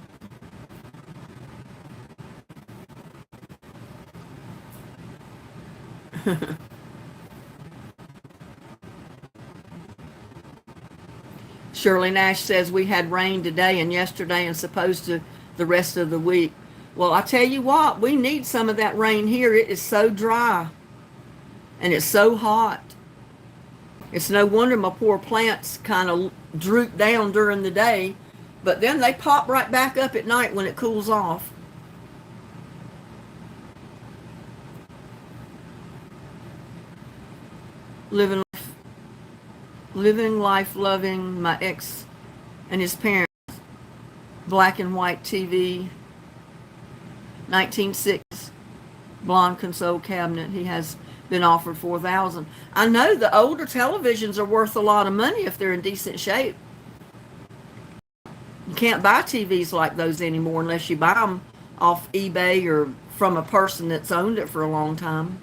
S1: Shirley Nash says we had rain today and yesterday and supposed to the rest of the week. Well, I tell you what, we need some of that rain here. It is so dry and it's so hot. It's no wonder my poor plants kind of droop down during the day, but then they pop right back up at night when it cools off. Living life loving my ex and his parents. Black and white TV, 1960s, blonde console cabinet. He has been offered $4,000. I know the older televisions are worth a lot of money if they're in decent shape. You can't buy TVs like those anymore unless you buy them off eBay or from a person that's owned it for a long time.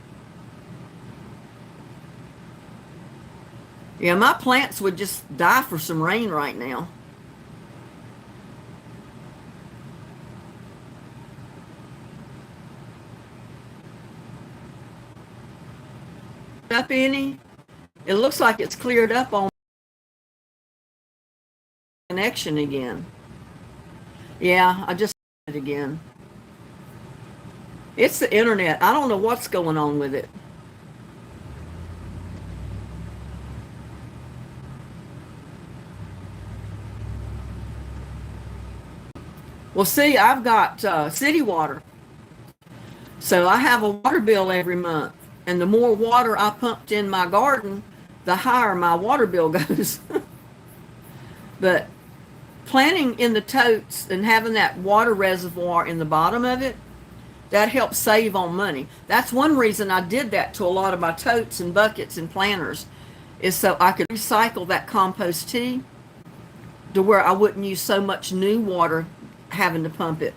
S1: Yeah, my plants would just die for some rain right now. Up any? It looks like it's cleared up on connection again. Yeah, I just it again. It's the internet. I don't know what's going on with it. Well, see, I've got city water. So I have a water bill every month. And the more water I pumped in my garden, the higher my water bill goes. But planting in the totes and having that water reservoir in the bottom of it, that helps save on money. That's one reason I did that to a lot of my totes and buckets and planters, is so I could recycle that compost tea to where I wouldn't use so much new water having to pump it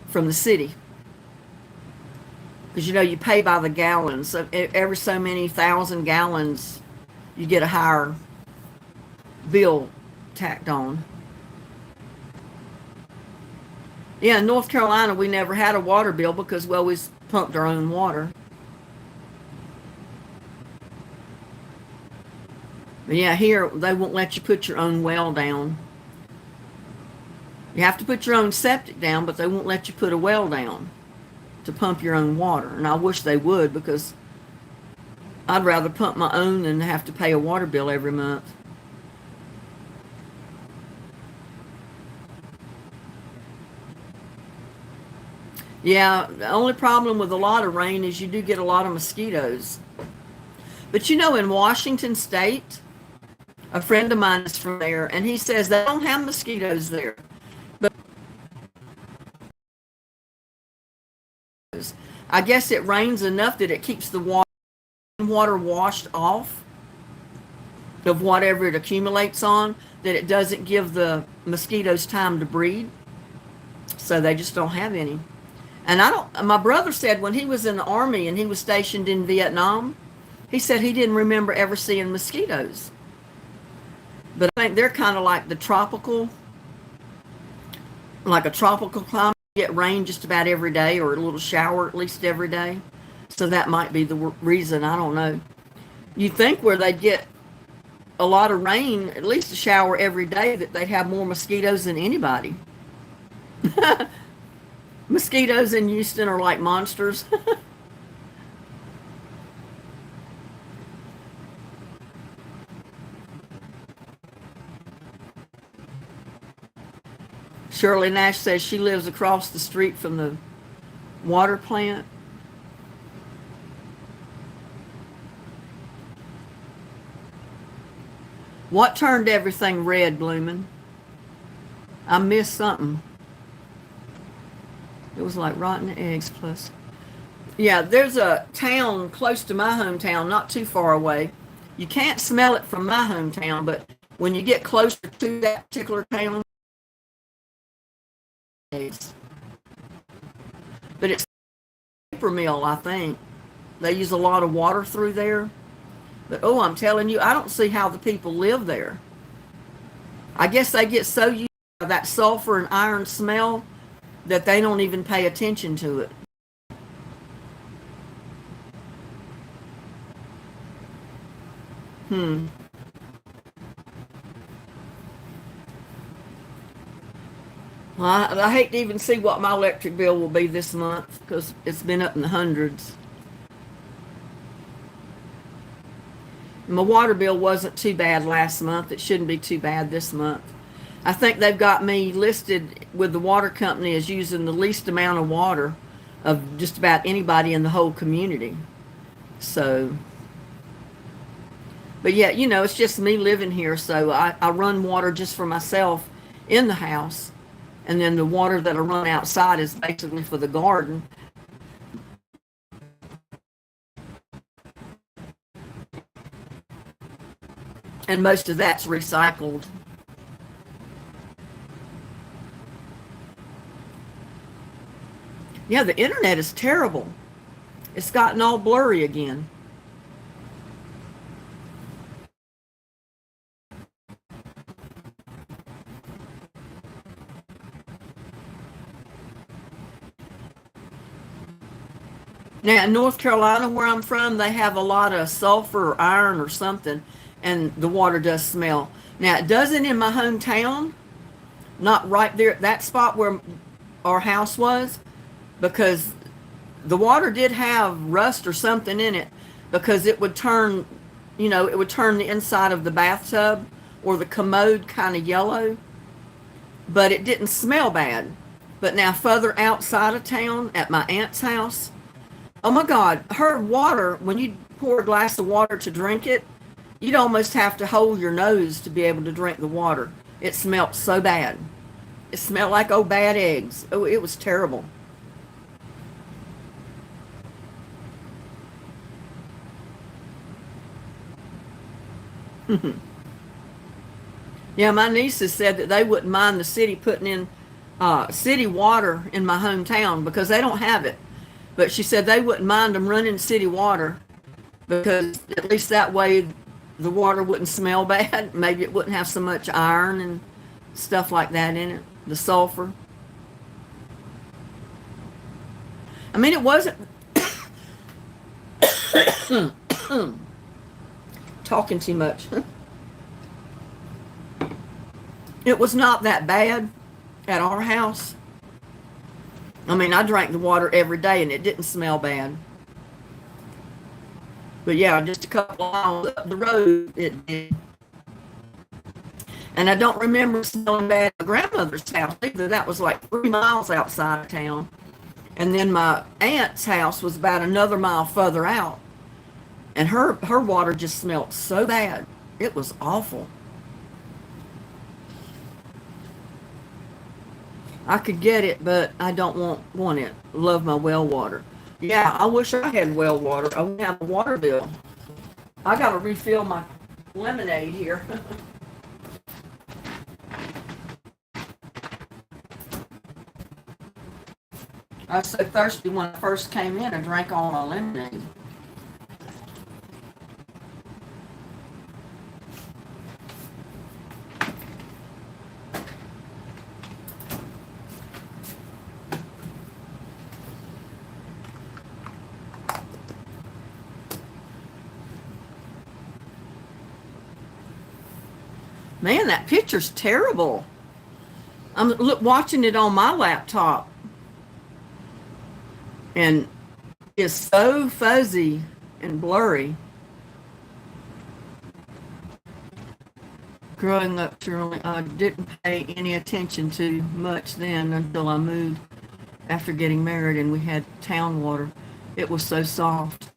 S1: from the city. Because you pay by the gallons. So every so many thousand gallons, you get a higher bill tacked on. Yeah, in North Carolina, we never had a water bill because we always pumped our own water. But yeah, here they won't let you put your own well down. You have to put your own septic down, but they won't let you put a well down to pump your own water. And I wish they would, because I'd rather pump my own than have to pay a water bill every month. Yeah, the only problem with a lot of rain is you do get a lot of mosquitoes. But in Washington State, a friend of mine is from there, and he says they don't have mosquitoes there. But I guess it rains enough that it keeps the water washed off of whatever it accumulates on, that it doesn't give the mosquitoes time to breed. So they just don't have any. And my brother said when he was in the Army and he was stationed in Vietnam, he said he didn't remember ever seeing mosquitoes. But I think they're kind of like like a tropical climate. You get rain just about every day, or a little shower at least every day. So that might be the reason. I don't know. You'd think where they'd get a lot of rain, at least a shower every day, that they'd have more mosquitoes than anybody. Mosquitoes in Houston are like monsters. Shirley Nash says she lives across the street from the water plant. What turned everything red, Bloomin'? I missed something. It was like rotten eggs plus. Yeah, there's a town close to my hometown, not too far away. You can't smell it from my hometown, but when you get closer to that particular town, but it's a paper mill, I think. They use a lot of water through there. But I'm telling you, I don't see how the people live there. I guess they get so used to that sulfur and iron smell that they don't even pay attention to it. Well, I hate to even see what my electric bill will be this month, because it's been up in the hundreds. My water bill wasn't too bad last month. It shouldn't be too bad this month. I think they've got me listed with the water company as using the least amount of water of just about anybody in the whole community. So, but yeah, it's just me living here, so I run water just for myself in the house. And then the water that I run outside is basically for the garden. And most of that's recycled. Yeah, the internet is terrible. It's gotten all blurry again. Now, in North Carolina, where I'm from, they have a lot of sulfur or iron or something, and the water does smell. Now, it doesn't in my hometown, not right there at that spot where our house was, because the water did have rust or something in it, because it would turn, it would turn the inside of the bathtub or the commode kind of yellow, but it didn't smell bad. But now, further outside of town, at my aunt's house, oh my God, her water, when you pour a glass of water to drink it, you'd almost have to hold your nose to be able to drink the water. It smelled so bad. It smelled like old bad eggs. Oh, it was terrible. Yeah, my nieces said that they wouldn't mind the city putting in city water in my hometown because they don't have it. But she said they wouldn't mind them running city water because at least that way the water wouldn't smell bad. Maybe it wouldn't have so much iron and stuff like that in it, the sulfur. I mean, it wasn't talking too much. It was not that bad at our house. I mean, I drank the water every day and it didn't smell bad. But yeah, just a couple of miles up the road, it did. And I don't remember smelling bad at my grandmother's house either. That was like 3 miles outside of town. And then my aunt's house was about another mile further out. And her water just smelled so bad. It was awful. I could get it, but I don't want it. Love my well water. Yeah, I wish I had well water. I wouldn't have a water bill. I got to refill my lemonade here. I was so thirsty when I first came in. I drank all my lemonade. Man, that picture's terrible. I'm watching it on my laptop, and it's so fuzzy and blurry. Growing up, Shirley, I didn't pay any attention to much then until I moved after getting married and we had town water. It was so soft.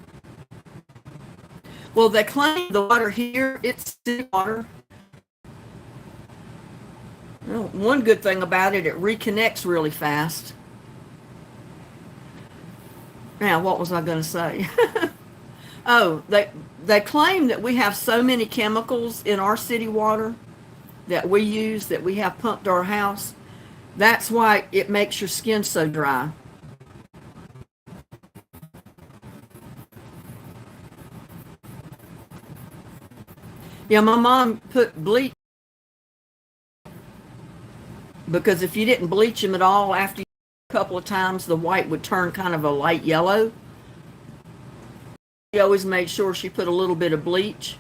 S1: Well, they claim the water here, it's city water. Well, one good thing about it, it reconnects really fast. Now, what was I going to say? Oh, they claim that we have so many chemicals in our city water that we use, that we have pumped to our house. That's why it makes your skin so dry. Yeah, my mom put bleach because if you didn't bleach them at all after a couple of times, the white would turn kind of a light yellow. She always made sure she put a little bit of bleach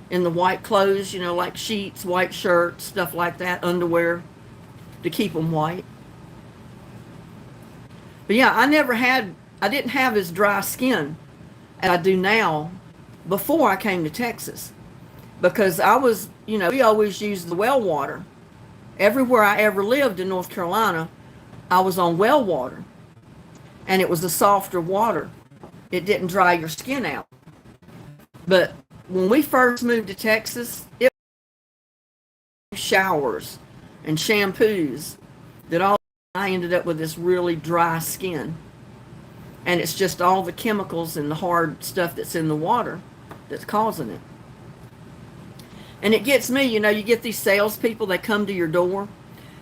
S1: in the white clothes, like sheets, white shirts, stuff like that, underwear, to keep them white. But yeah, I didn't have as dry skin as I do now before I came to Texas because we always used the well water. Everywhere I ever lived in North Carolina, I was on well water, and it was a softer water. It didn't dry your skin out. But when we first moved to Texas, it was showers and shampoos that all I ended up with this really dry skin. And it's just all the chemicals and the hard stuff that's in the water that's causing it. And it gets me, you get these salespeople, they come to your door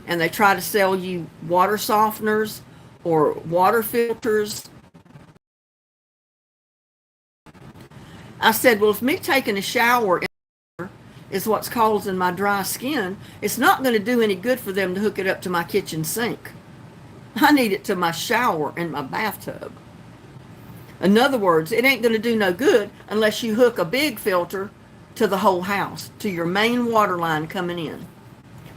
S1: and they try to sell you water softeners or water filters. I said, well, if me taking a shower is what's causing my dry skin, it's not going to do any good for them to hook it up to my kitchen sink. I need it to my shower and my bathtub. In other words, it ain't going to do no good unless you hook a big filter to the whole house, to your main water line coming in.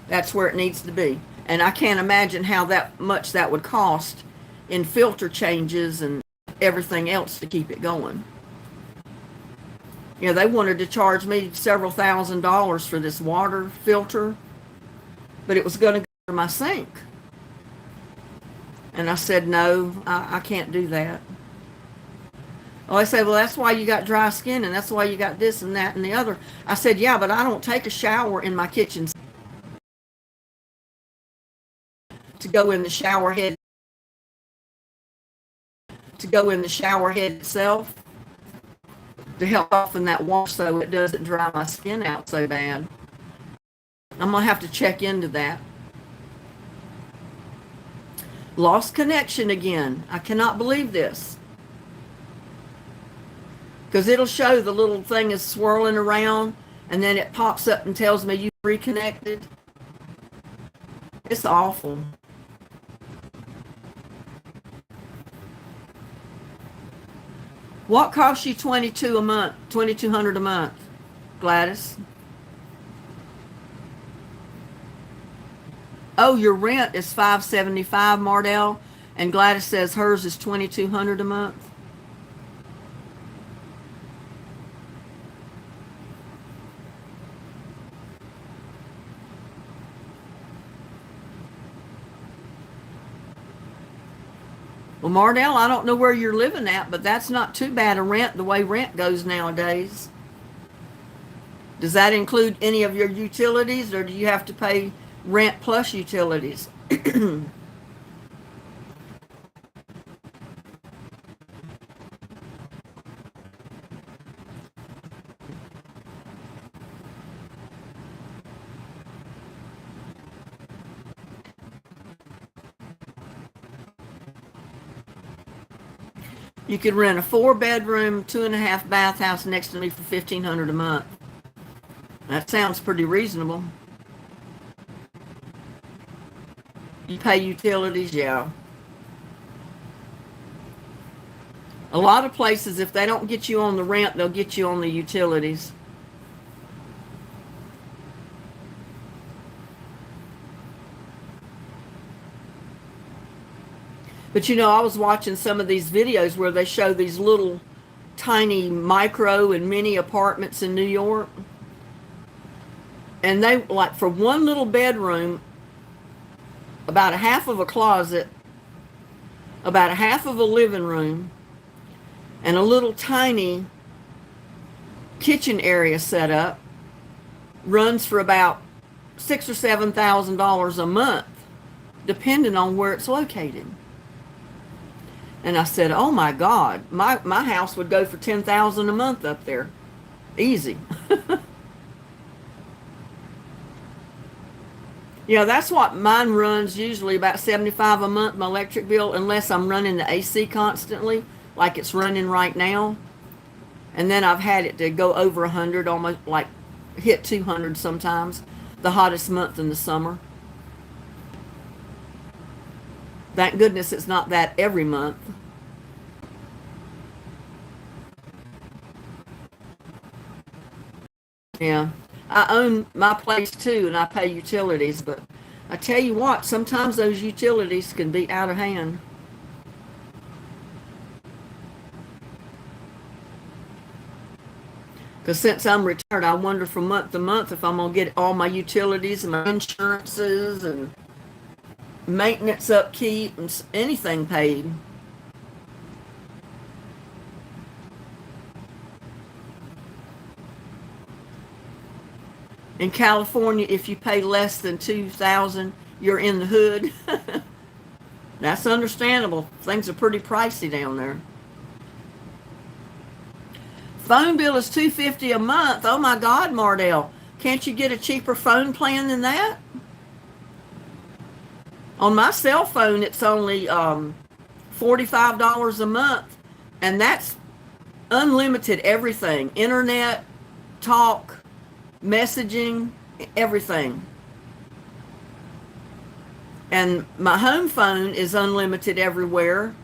S1: That's where it needs to be. And I can't imagine how much that would cost in filter changes and everything else to keep it going. You know, they wanted to charge me several $1,000s for this water filter, but it was going to go to my sink. And I said, no, I can't do that. Oh, I said, well, that's why you got dry skin, and that's why you got this and that and the other. I said, yeah, but I don't take a shower in my kitchen to go in the shower head itself to help soften that water so it doesn't dry my skin out so bad. I'm going to have to check into that. Lost connection again. I cannot believe this. Because it'll show the little thing is swirling around, and then it pops up and tells me you've reconnected. It's awful. What costs you $2,200 a month, Gladys? Oh, your rent is $575, Mardell, and Gladys says hers is $2,200 a month. Well, Mardell, I don't know where you're living at, but that's not too bad a rent the way rent goes nowadays. Does that include any of your utilities, or do you have to pay rent plus utilities? You could rent a 4-bedroom, 2.5 bath house next to me for $1,500 a month. That sounds pretty reasonable. You pay utilities, yeah. A lot of places, if they don't get you on the rent, they'll get you on the utilities. But you know, I was watching some of these videos where they show these little tiny micro and mini apartments in New York. And they, like, for one little bedroom, about a half of a closet, about a half of a living room, and a little tiny kitchen area set up, runs for about $6,000 or $7,000 a month, depending on where it's located. And I said, oh my God, my house would go for $10,000 a month up there. Easy. Yeah, that's what mine runs, usually about $75 a month, my electric bill, unless I'm running the AC constantly, like it's running right now. And then I've had it to go over 100, almost like hit 200 sometimes, the hottest month in the summer. Thank goodness it's not that every month. Yeah, I own my place too, and I pay utilities, but I tell you what, sometimes those utilities can be out of hand. Because since I'm retired, I wonder from month to month if I'm going to get all my utilities and my insurances and maintenance upkeep and anything paid. In California, if you pay less than $2,000, you're in the hood. That's understandable. Things are pretty pricey down there. Phone bill is $250 a month. Oh my God, Mardell. Can't you get a cheaper phone plan than that? On my cell phone, it's only $45 a month, and that's unlimited everything: internet, talk, messaging, everything. And my home phone is unlimited everywhere,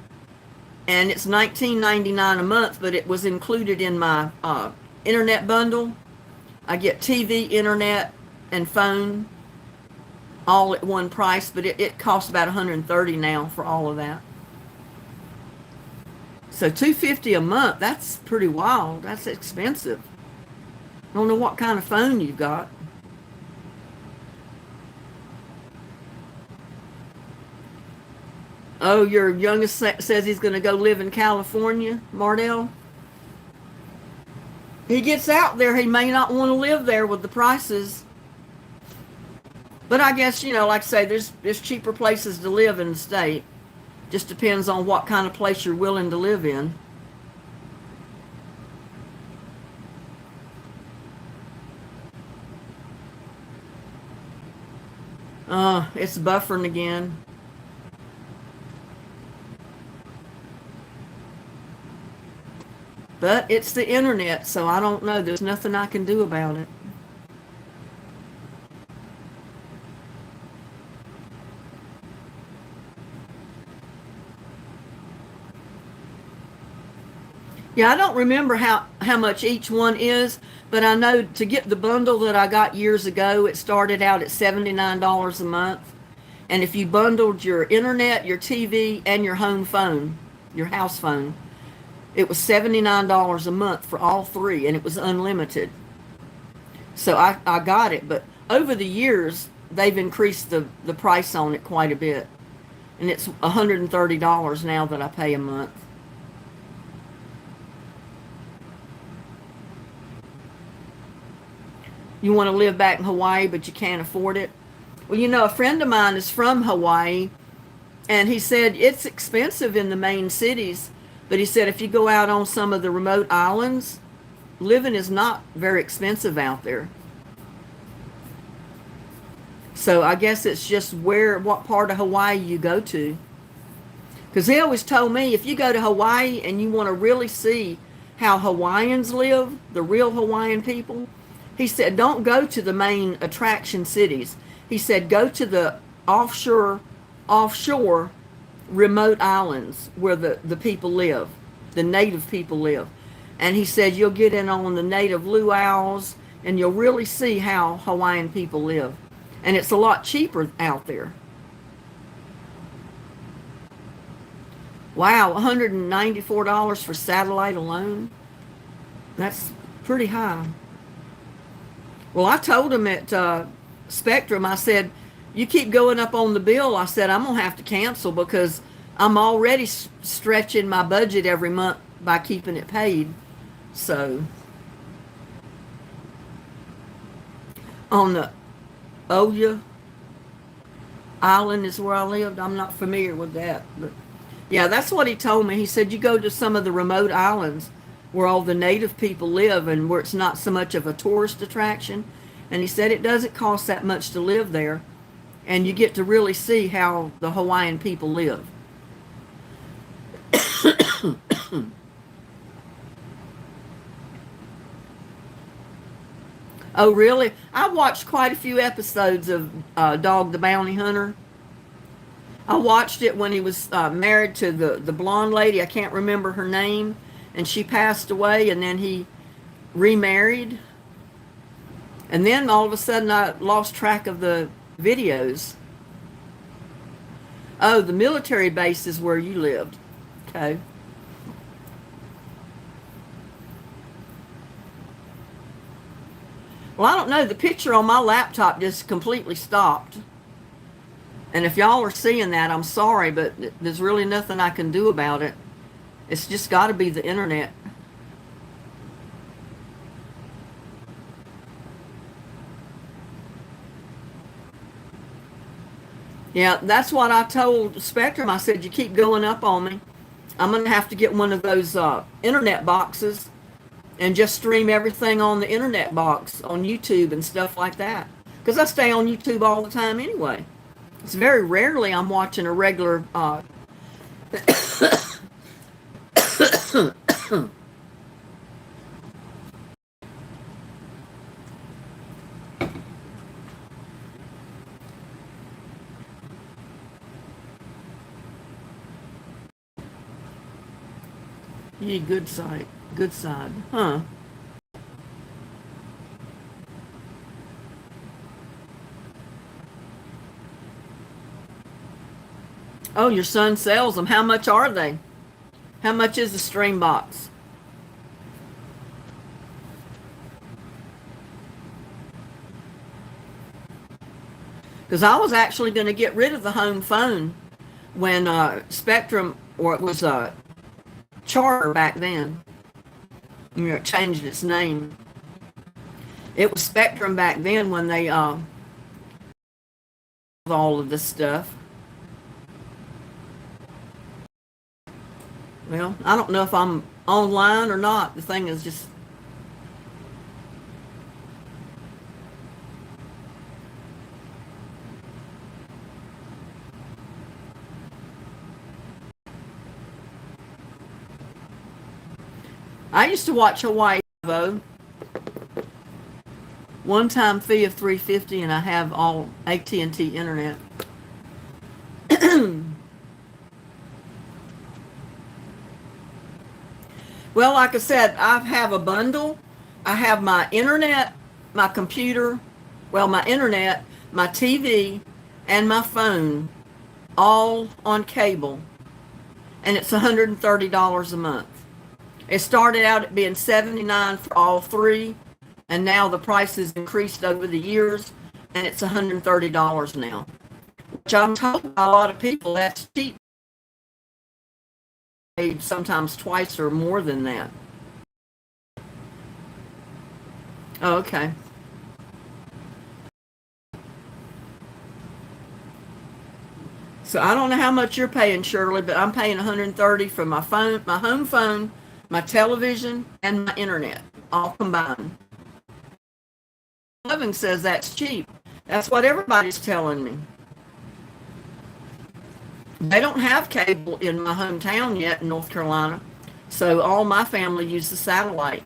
S1: and it's $19.99 a month, but it was included in my internet bundle. I get TV, internet, and phone all at one price, but it costs about $130 now for all of that. So $250 a month, that's pretty wild. That's expensive. I don't know what kind of phone you've got. Oh, your youngest says he's going to go live in California, Mardell. He gets out there, he may not want to live there with the prices. But I guess, like I say, there's cheaper places to live in the state. Just depends on what kind of place you're willing to live in. It's buffering again. But it's the internet, so I don't know. There's nothing I can do about it. Yeah, I don't remember how much each one is, but I know to get the bundle that I got years ago, it started out at $79 a month. And if you bundled your internet, your TV, and your home phone, your house phone, it was $79 a month for all three, and it was unlimited. So I got it, but over the years, they've increased the price on it quite a bit. And it's $130 now that I pay a month. You want to live back in Hawaii, but you can't afford it. Well, a friend of mine is from Hawaii, and he said it's expensive in the main cities, but he said if you go out on some of the remote islands, living is not very expensive out there. So I guess it's just what part of Hawaii you go to. Because he always told me, if you go to Hawaii and you want to really see how Hawaiians live, the real Hawaiian people, he said, don't go to the main attraction cities. He said, go to the offshore remote islands where the people live, the native people live. And he said, you'll get in on the native luau's, and you'll really see how Hawaiian people live. And it's a lot cheaper out there. Wow, $194 for satellite alone? That's pretty high. Well, I told him at Spectrum, I said, you keep going up on the bill. I said, I'm going to have to cancel because I'm already stretching my budget every month by keeping it paid. So, on the Oya Island is where I lived. I'm not familiar with that. But yeah, that's what he told me. He said, you go to some of the remote islands where all the native people live and where it's not so much of a tourist attraction. And he said it doesn't cost that much to live there. And you get to really see how the Hawaiian people live. Oh, really? I watched quite a few episodes of Dog the Bounty Hunter. I watched it when he was married to the blonde lady. I can't remember her name. And she passed away, and then he remarried. And then all of a sudden I lost track of the videos. Oh, the military base is where you lived. Okay. Well, I don't know. The picture on my laptop just completely stopped. And if y'all are seeing that, I'm sorry, but there's really nothing I can do about it. It's just got to be the internet. Yeah, that's what I told Spectrum. I said, you keep going up on me. I'm going to have to get one of those internet boxes and just stream everything on the internet box on YouTube and stuff like that. Because I stay on YouTube all the time anyway. It's very rarely I'm watching a regular you need good side, huh? Oh, your son sells them. How much are they? How much is the stream box? Because I was actually going to get rid of the home phone when Spectrum, or it was Charter back then. You know, it changed its name. It was Spectrum back then when they all of this stuff. Well, I don't know if I'm online or not. The thing is just. I used to watch Hawaii Five-0. One-time fee of $350, and I have all AT&T internet. Well, like I said, I have a bundle. I have my internet, my computer, well, my internet, my TV, and my phone all on cable. And it's $130 a month. It started out at being $79 for all three, and now the price has increased over the years, and it's $130 now. Which I'm told by a lot of people that's cheap. Sometimes twice or more than that. Oh, okay. So I don't know how much you're paying, Shirley, but I'm paying $130 for my phone, my home phone, my television, and my internet, all combined. Living says that's cheap. That's what everybody's telling me. They don't have cable in my hometown yet in North Carolina, so all my family uses satellite.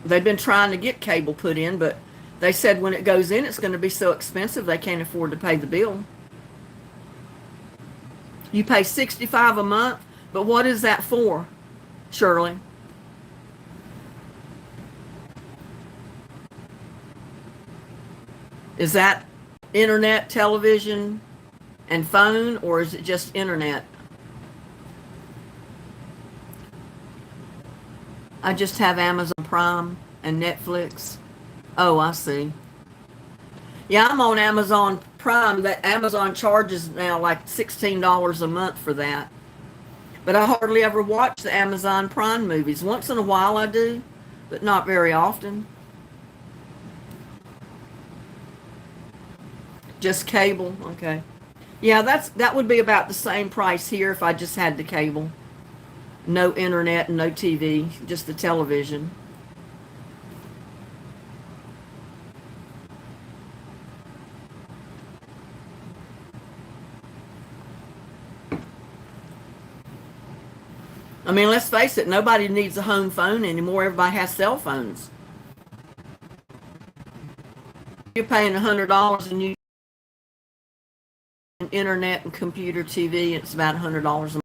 S1: They've been trying to get cable put in, but they said when it goes in, it's going to be so expensive they can't afford to pay the bill. You pay $65 a month, but what is that for, Shirley? Is that internet, television, and phone, or is it just internet? I just have Amazon Prime and Netflix. Oh, I see. Yeah, I'm on Amazon Prime. That Amazon charges now like $16 a month for that. But I hardly ever watch the Amazon Prime movies. Once in a while I do, but not very often. Just cable, okay. Yeah, that would be about the same price here if I just had the cable. No internet and no TV, just the television. I mean, let's face it, nobody needs a home phone anymore. Everybody has cell phones. You're paying $100 and you internet and computer TV, it's about $100 a month.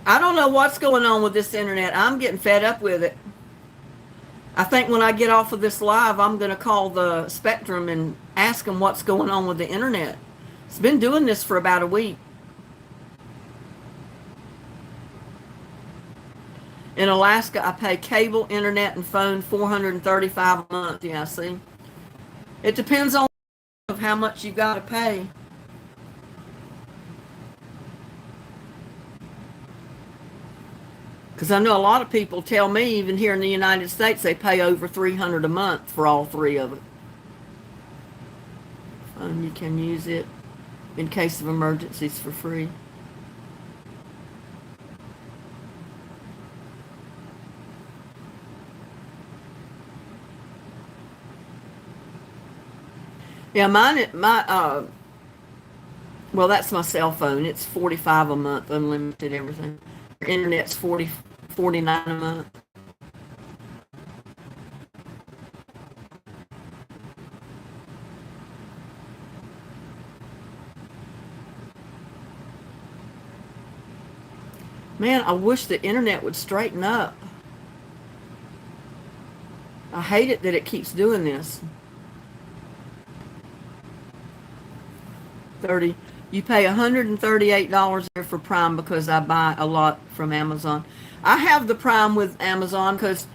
S1: I don't know what's going on with this internet. I'm getting fed up with it. I think when I get off of this live, I'm going to call the Spectrum and ask them what's going on with the internet. It's been doing this for about a week. In Alaska, I pay cable, internet, and phone $435 a month. Yeah, see? It depends on how much you got to pay. Because I know a lot of people tell me, even here in the United States, they pay over $300 a month for all three of it. And you can use it in case of emergencies for free. Yeah, well, that's my cell phone. It's 45 a month, unlimited everything. Internet's 49 a month. Man, I wish the internet would straighten up. I hate it that it keeps doing this. 30 You pay $138 there for Prime because I buy a lot from Amazon. I have the Prime with Amazon because,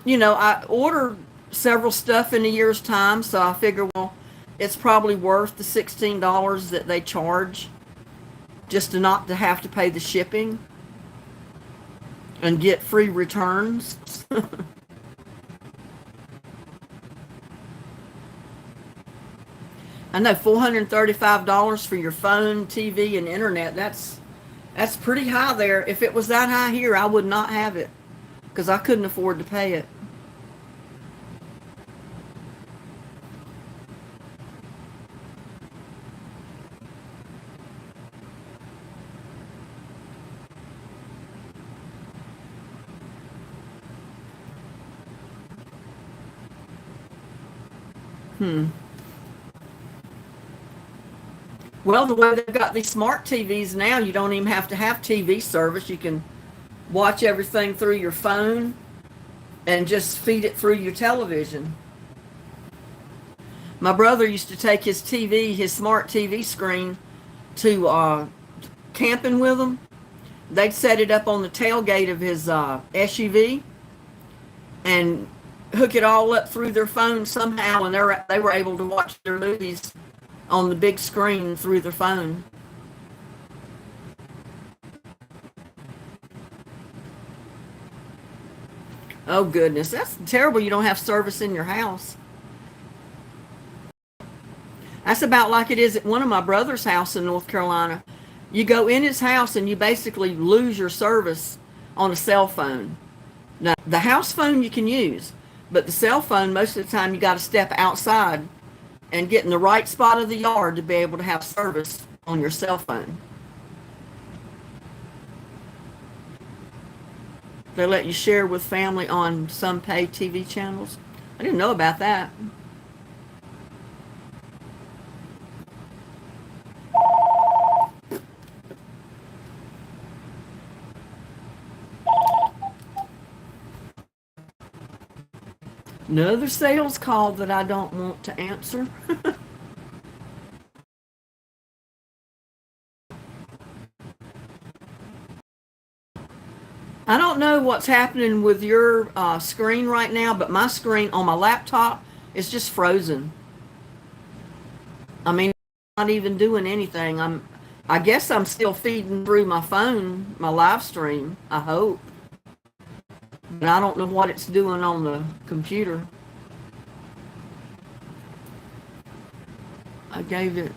S1: I order several stuff in a year's time, so I figure, well, it's probably worth the $16 that they charge just to not to have to pay the shipping and get free returns. I know $435 for your phone, TV, and internet. That's pretty high there. If it was that high here, I would not have it because I couldn't afford to pay it. Hmm. Well, the way they've got these smart TVs now, you don't even have to have TV service. You can watch everything through your phone and just feed it through your television. My brother used to take his smart TV screen to camping with him. They'd set it up on the tailgate of his SUV and hook it all up through their phone somehow, and they were able to watch their movies on the big screen through their phone. Oh goodness, that's terrible. You don't have service in your house. That's about like it is at one of my brother's house in North Carolina. You go in his house and you basically lose your service on a cell phone. Now, the house phone you can use, but the cell phone, most of the time, you got to step outside and get in the right spot of the yard to be able to have service on your cell phone. They let you share with family on some paid TV channels. I didn't know about that. Another sales call that I don't want to answer. I don't know what's happening with your screen right now, but my screen on my laptop is just frozen. I mean, I'm not even doing anything. I guess I'm still feeding through my phone, my live stream, I hope. But I don't know what it's doing on the computer. I gave it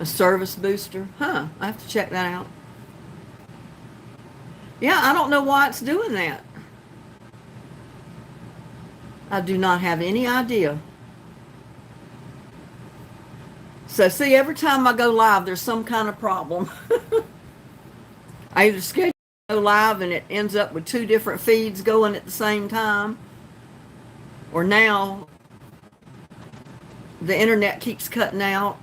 S1: a service booster. Huh, I have to check that out. Yeah, I don't know why it's doing that. I do not have any idea. So see, every time I go live, there's some kind of problem. I either schedule to go live and it ends up with two different feeds going at the same time, or now the internet keeps cutting out.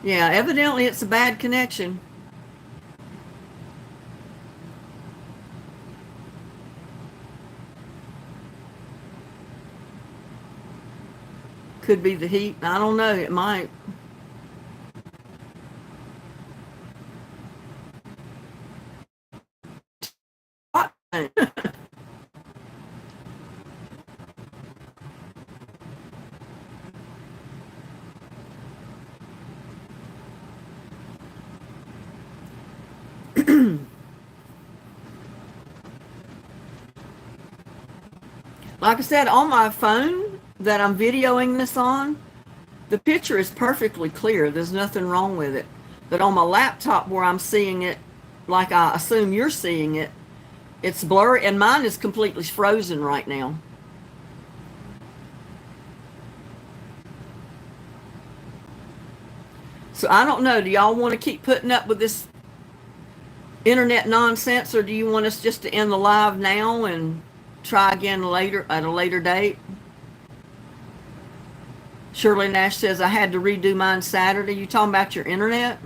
S1: Yeah, evidently it's a bad connection. Could be the heat. I don't know. It might. Like I said, on my phone that I'm videoing this on, The picture is perfectly clear. There's nothing wrong with it. But on my laptop where I'm seeing it, like I assume you're seeing it, it's blurry, and mine is completely frozen right now. So I don't know. Do y'all want to keep putting up with this internet nonsense, or do you want us just to end the live now and try again later at a later date? Shirley Nash says, I had to redo mine Saturday. You talking about your internet?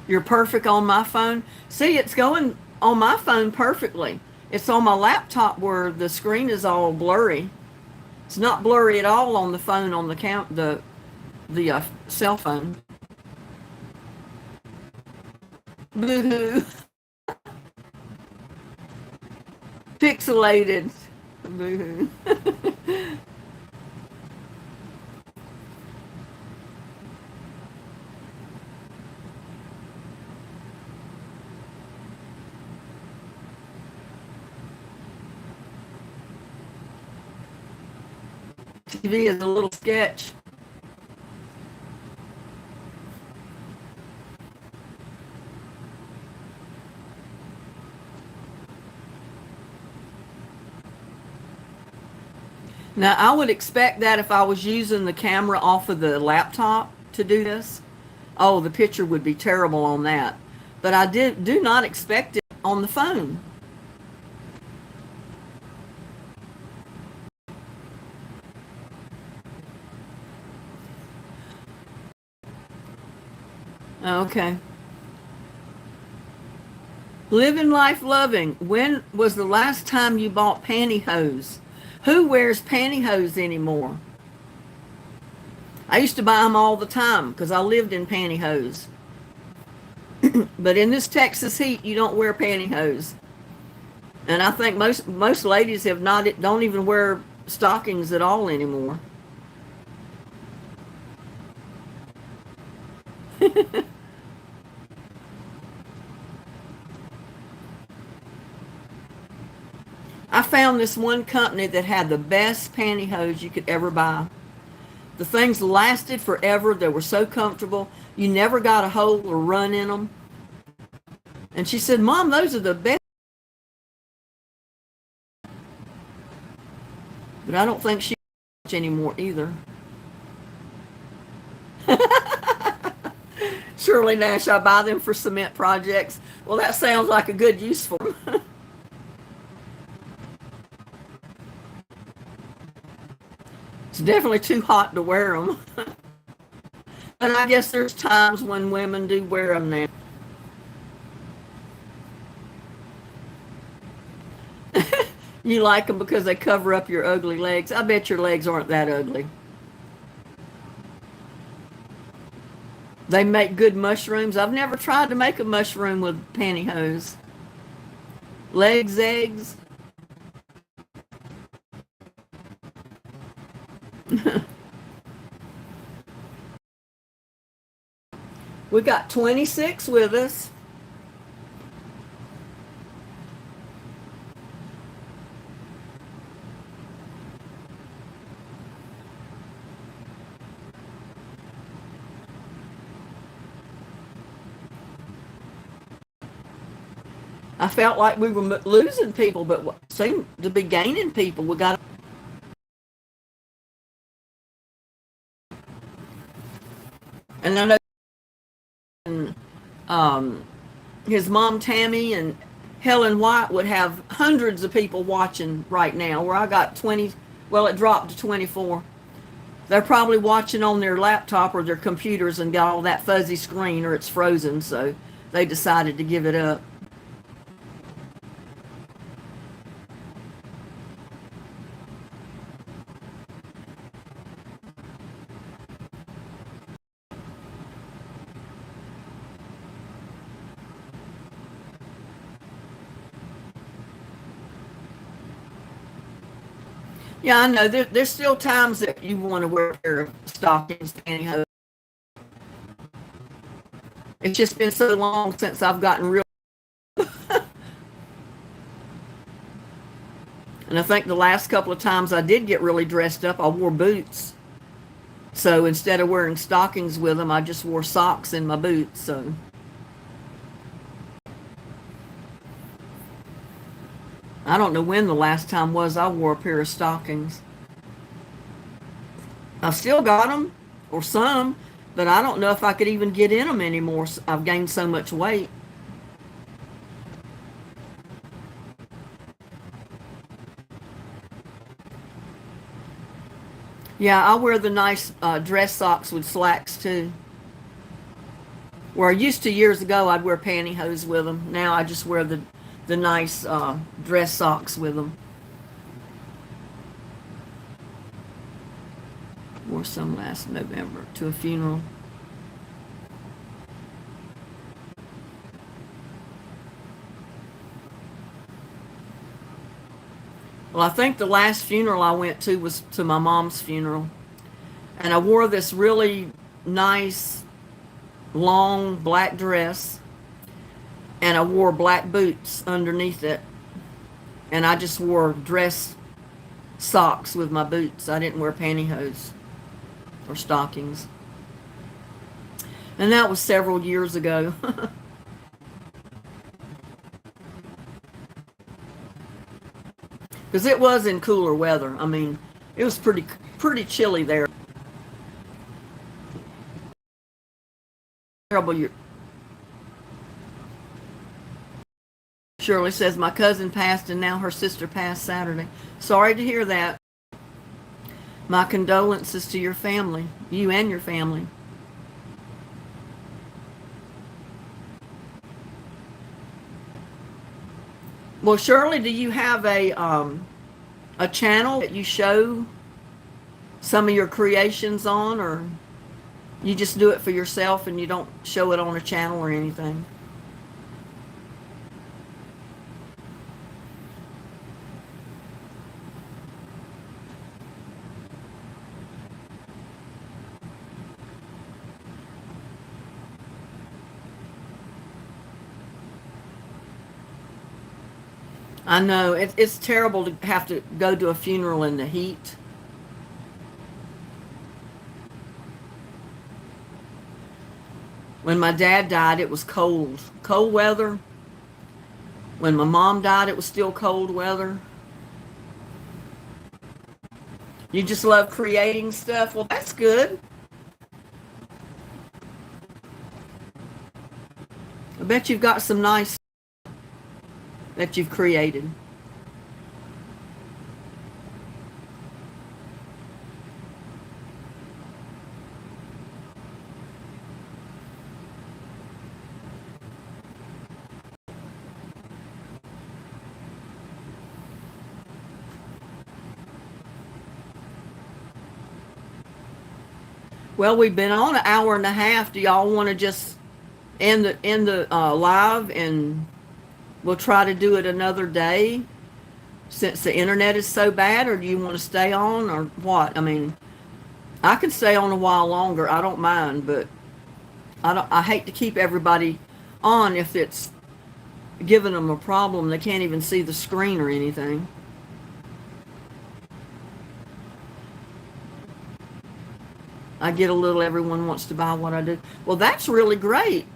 S1: You're perfect on my phone. See, it's going on my phone perfectly. It's on my laptop where the screen is all blurry. It's not blurry at all on the phone, on the cell phone. Boo-hoo. Pixelated. Boo-hoo. TV is a little sketch. Now, I would expect that if I was using the camera off of the laptop to do this, oh, the picture would be terrible on that. But I do not expect it on the phone. Okay. Living life loving. When was the last time you bought pantyhose? Who wears pantyhose anymore? I used to buy them all the time because I lived in pantyhose. But in this Texas heat, you don't wear pantyhose. And I think most ladies don't even wear stockings at all anymore. I found this one company that had the best pantyhose you could ever buy. The things lasted forever. They were so comfortable. You never got a hole or run in them. And she said, Mom, those are the best. But I don't think she much anymore either. Shirley Nash, I buy them for cement projects. Well, that sounds like a good use for them. It's definitely too hot to wear them. But I guess there's times when women do wear them now. You like them because they cover up your ugly legs. I bet your legs aren't that ugly. They make good mushrooms. I've never tried to make a mushroom with pantyhose. Legs, eggs. We got 26 with us. I felt like we were losing people, but seemed to be gaining people. We got. And I know his mom Tammy and Helen White would have hundreds of people watching right now, where I got 20. Well, it dropped to 24. They're probably watching on their laptop or their computers and got all that fuzzy screen, or it's frozen, so they decided to give it up. Yeah, I know. There's still times that you want to wear a pair of stockings, pantyhose. It's just been so long since I've gotten real. And I think the last couple of times I did get really dressed up, I wore boots. So instead of wearing stockings with them, I just wore socks in my boots. So I don't know when the last time was I wore a pair of stockings. I've still got them, or some, but I don't know if I could even get in them anymore. I've gained so much weight. Yeah, I wear the nice dress socks with slacks too. Where I used to years ago, I'd wear pantyhose with them. Now I just wear the nice dress socks with them. Wore some last November to a funeral. Well, I think the last funeral I went to was to my mom's funeral. And I wore this really nice, long black dress. And I wore black boots underneath it. And I just wore dress socks with my boots. I didn't wear pantyhose or stockings. And that was several years ago. Because it was in cooler weather. I mean, it was pretty chilly there. Terrible year. Shirley says my cousin passed and now her sister passed Saturday. Sorry to hear that. My condolences to your family, you and your family. Well, Shirley, do you have a channel that you show some of your creations on, or you just do it for yourself and you don't show it on a channel or anything? I know it's terrible to have to go to a funeral in the heat. When my dad died, it was cold weather. When my mom died, it was still cold weather. You just love creating stuff. Well, that's good. I bet you've got some nice that you've created. Well, we've been on an hour and a half. Do y'all want to just end the live, and we'll try to do it another day since the internet is so bad, or do you want to stay on, or what? I mean, I can stay on a while longer. I don't mind, but I hate to keep everybody on if it's giving them a problem. They can't even see the screen or anything. I get a little everyone wants to buy what I do. Well, that's really great.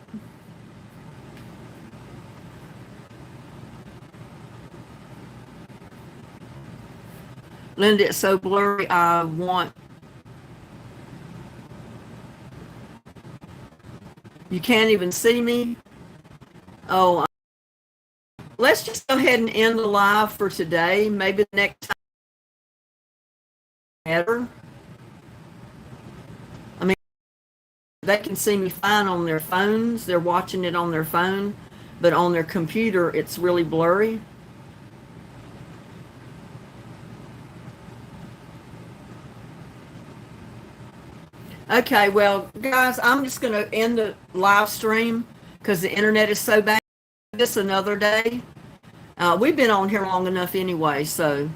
S1: Linda, it's so blurry. You can't even see me. Oh, let's just go ahead and end the live for today. Maybe the next time better. I mean, they can see me fine on their phones. They're watching it on their phone, but on their computer, it's really blurry. Okay, well, guys, I'm just going to end the live stream because the internet is so bad. This another day. We've been on here long enough anyway, so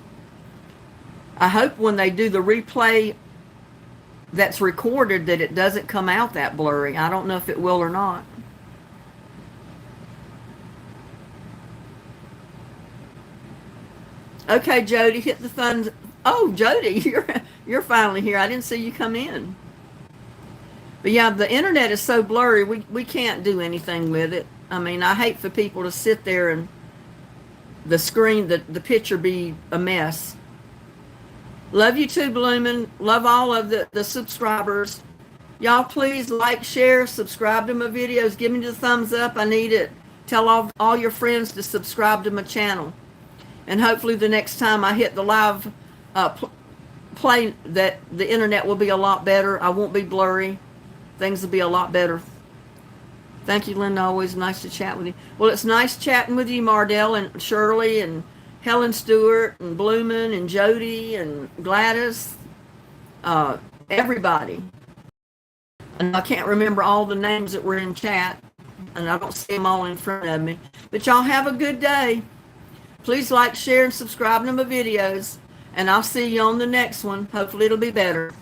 S1: I hope when they do the replay that's recorded that it doesn't come out that blurry. I don't know if it will or not. Okay, Jody, hit the thumbs. Oh, Jody, you're finally here. I didn't see you come in. But yeah, the internet is so blurry. We can't do anything with it. I mean, I hate for people to sit there and the screen, the picture be a mess. Love you too, Bloomin'. Love all of the subscribers. Y'all please like, share, subscribe to my videos. Give me the thumbs up. I need it. Tell all your friends to subscribe to my channel. And hopefully the next time I hit the live play, that the internet will be a lot better. I won't be blurry. Things will be a lot better. Thank you, Linda. Always nice to chat with you. Well, it's nice chatting with you, Mardell and Shirley and Helen Stewart and Bloomin' and Jody and Gladys. Everybody. And I can't remember all the names that were in chat, and I don't see them all in front of me. But y'all have a good day. Please like, share, and subscribe to my videos, and I'll see you on the next one. Hopefully it'll be better.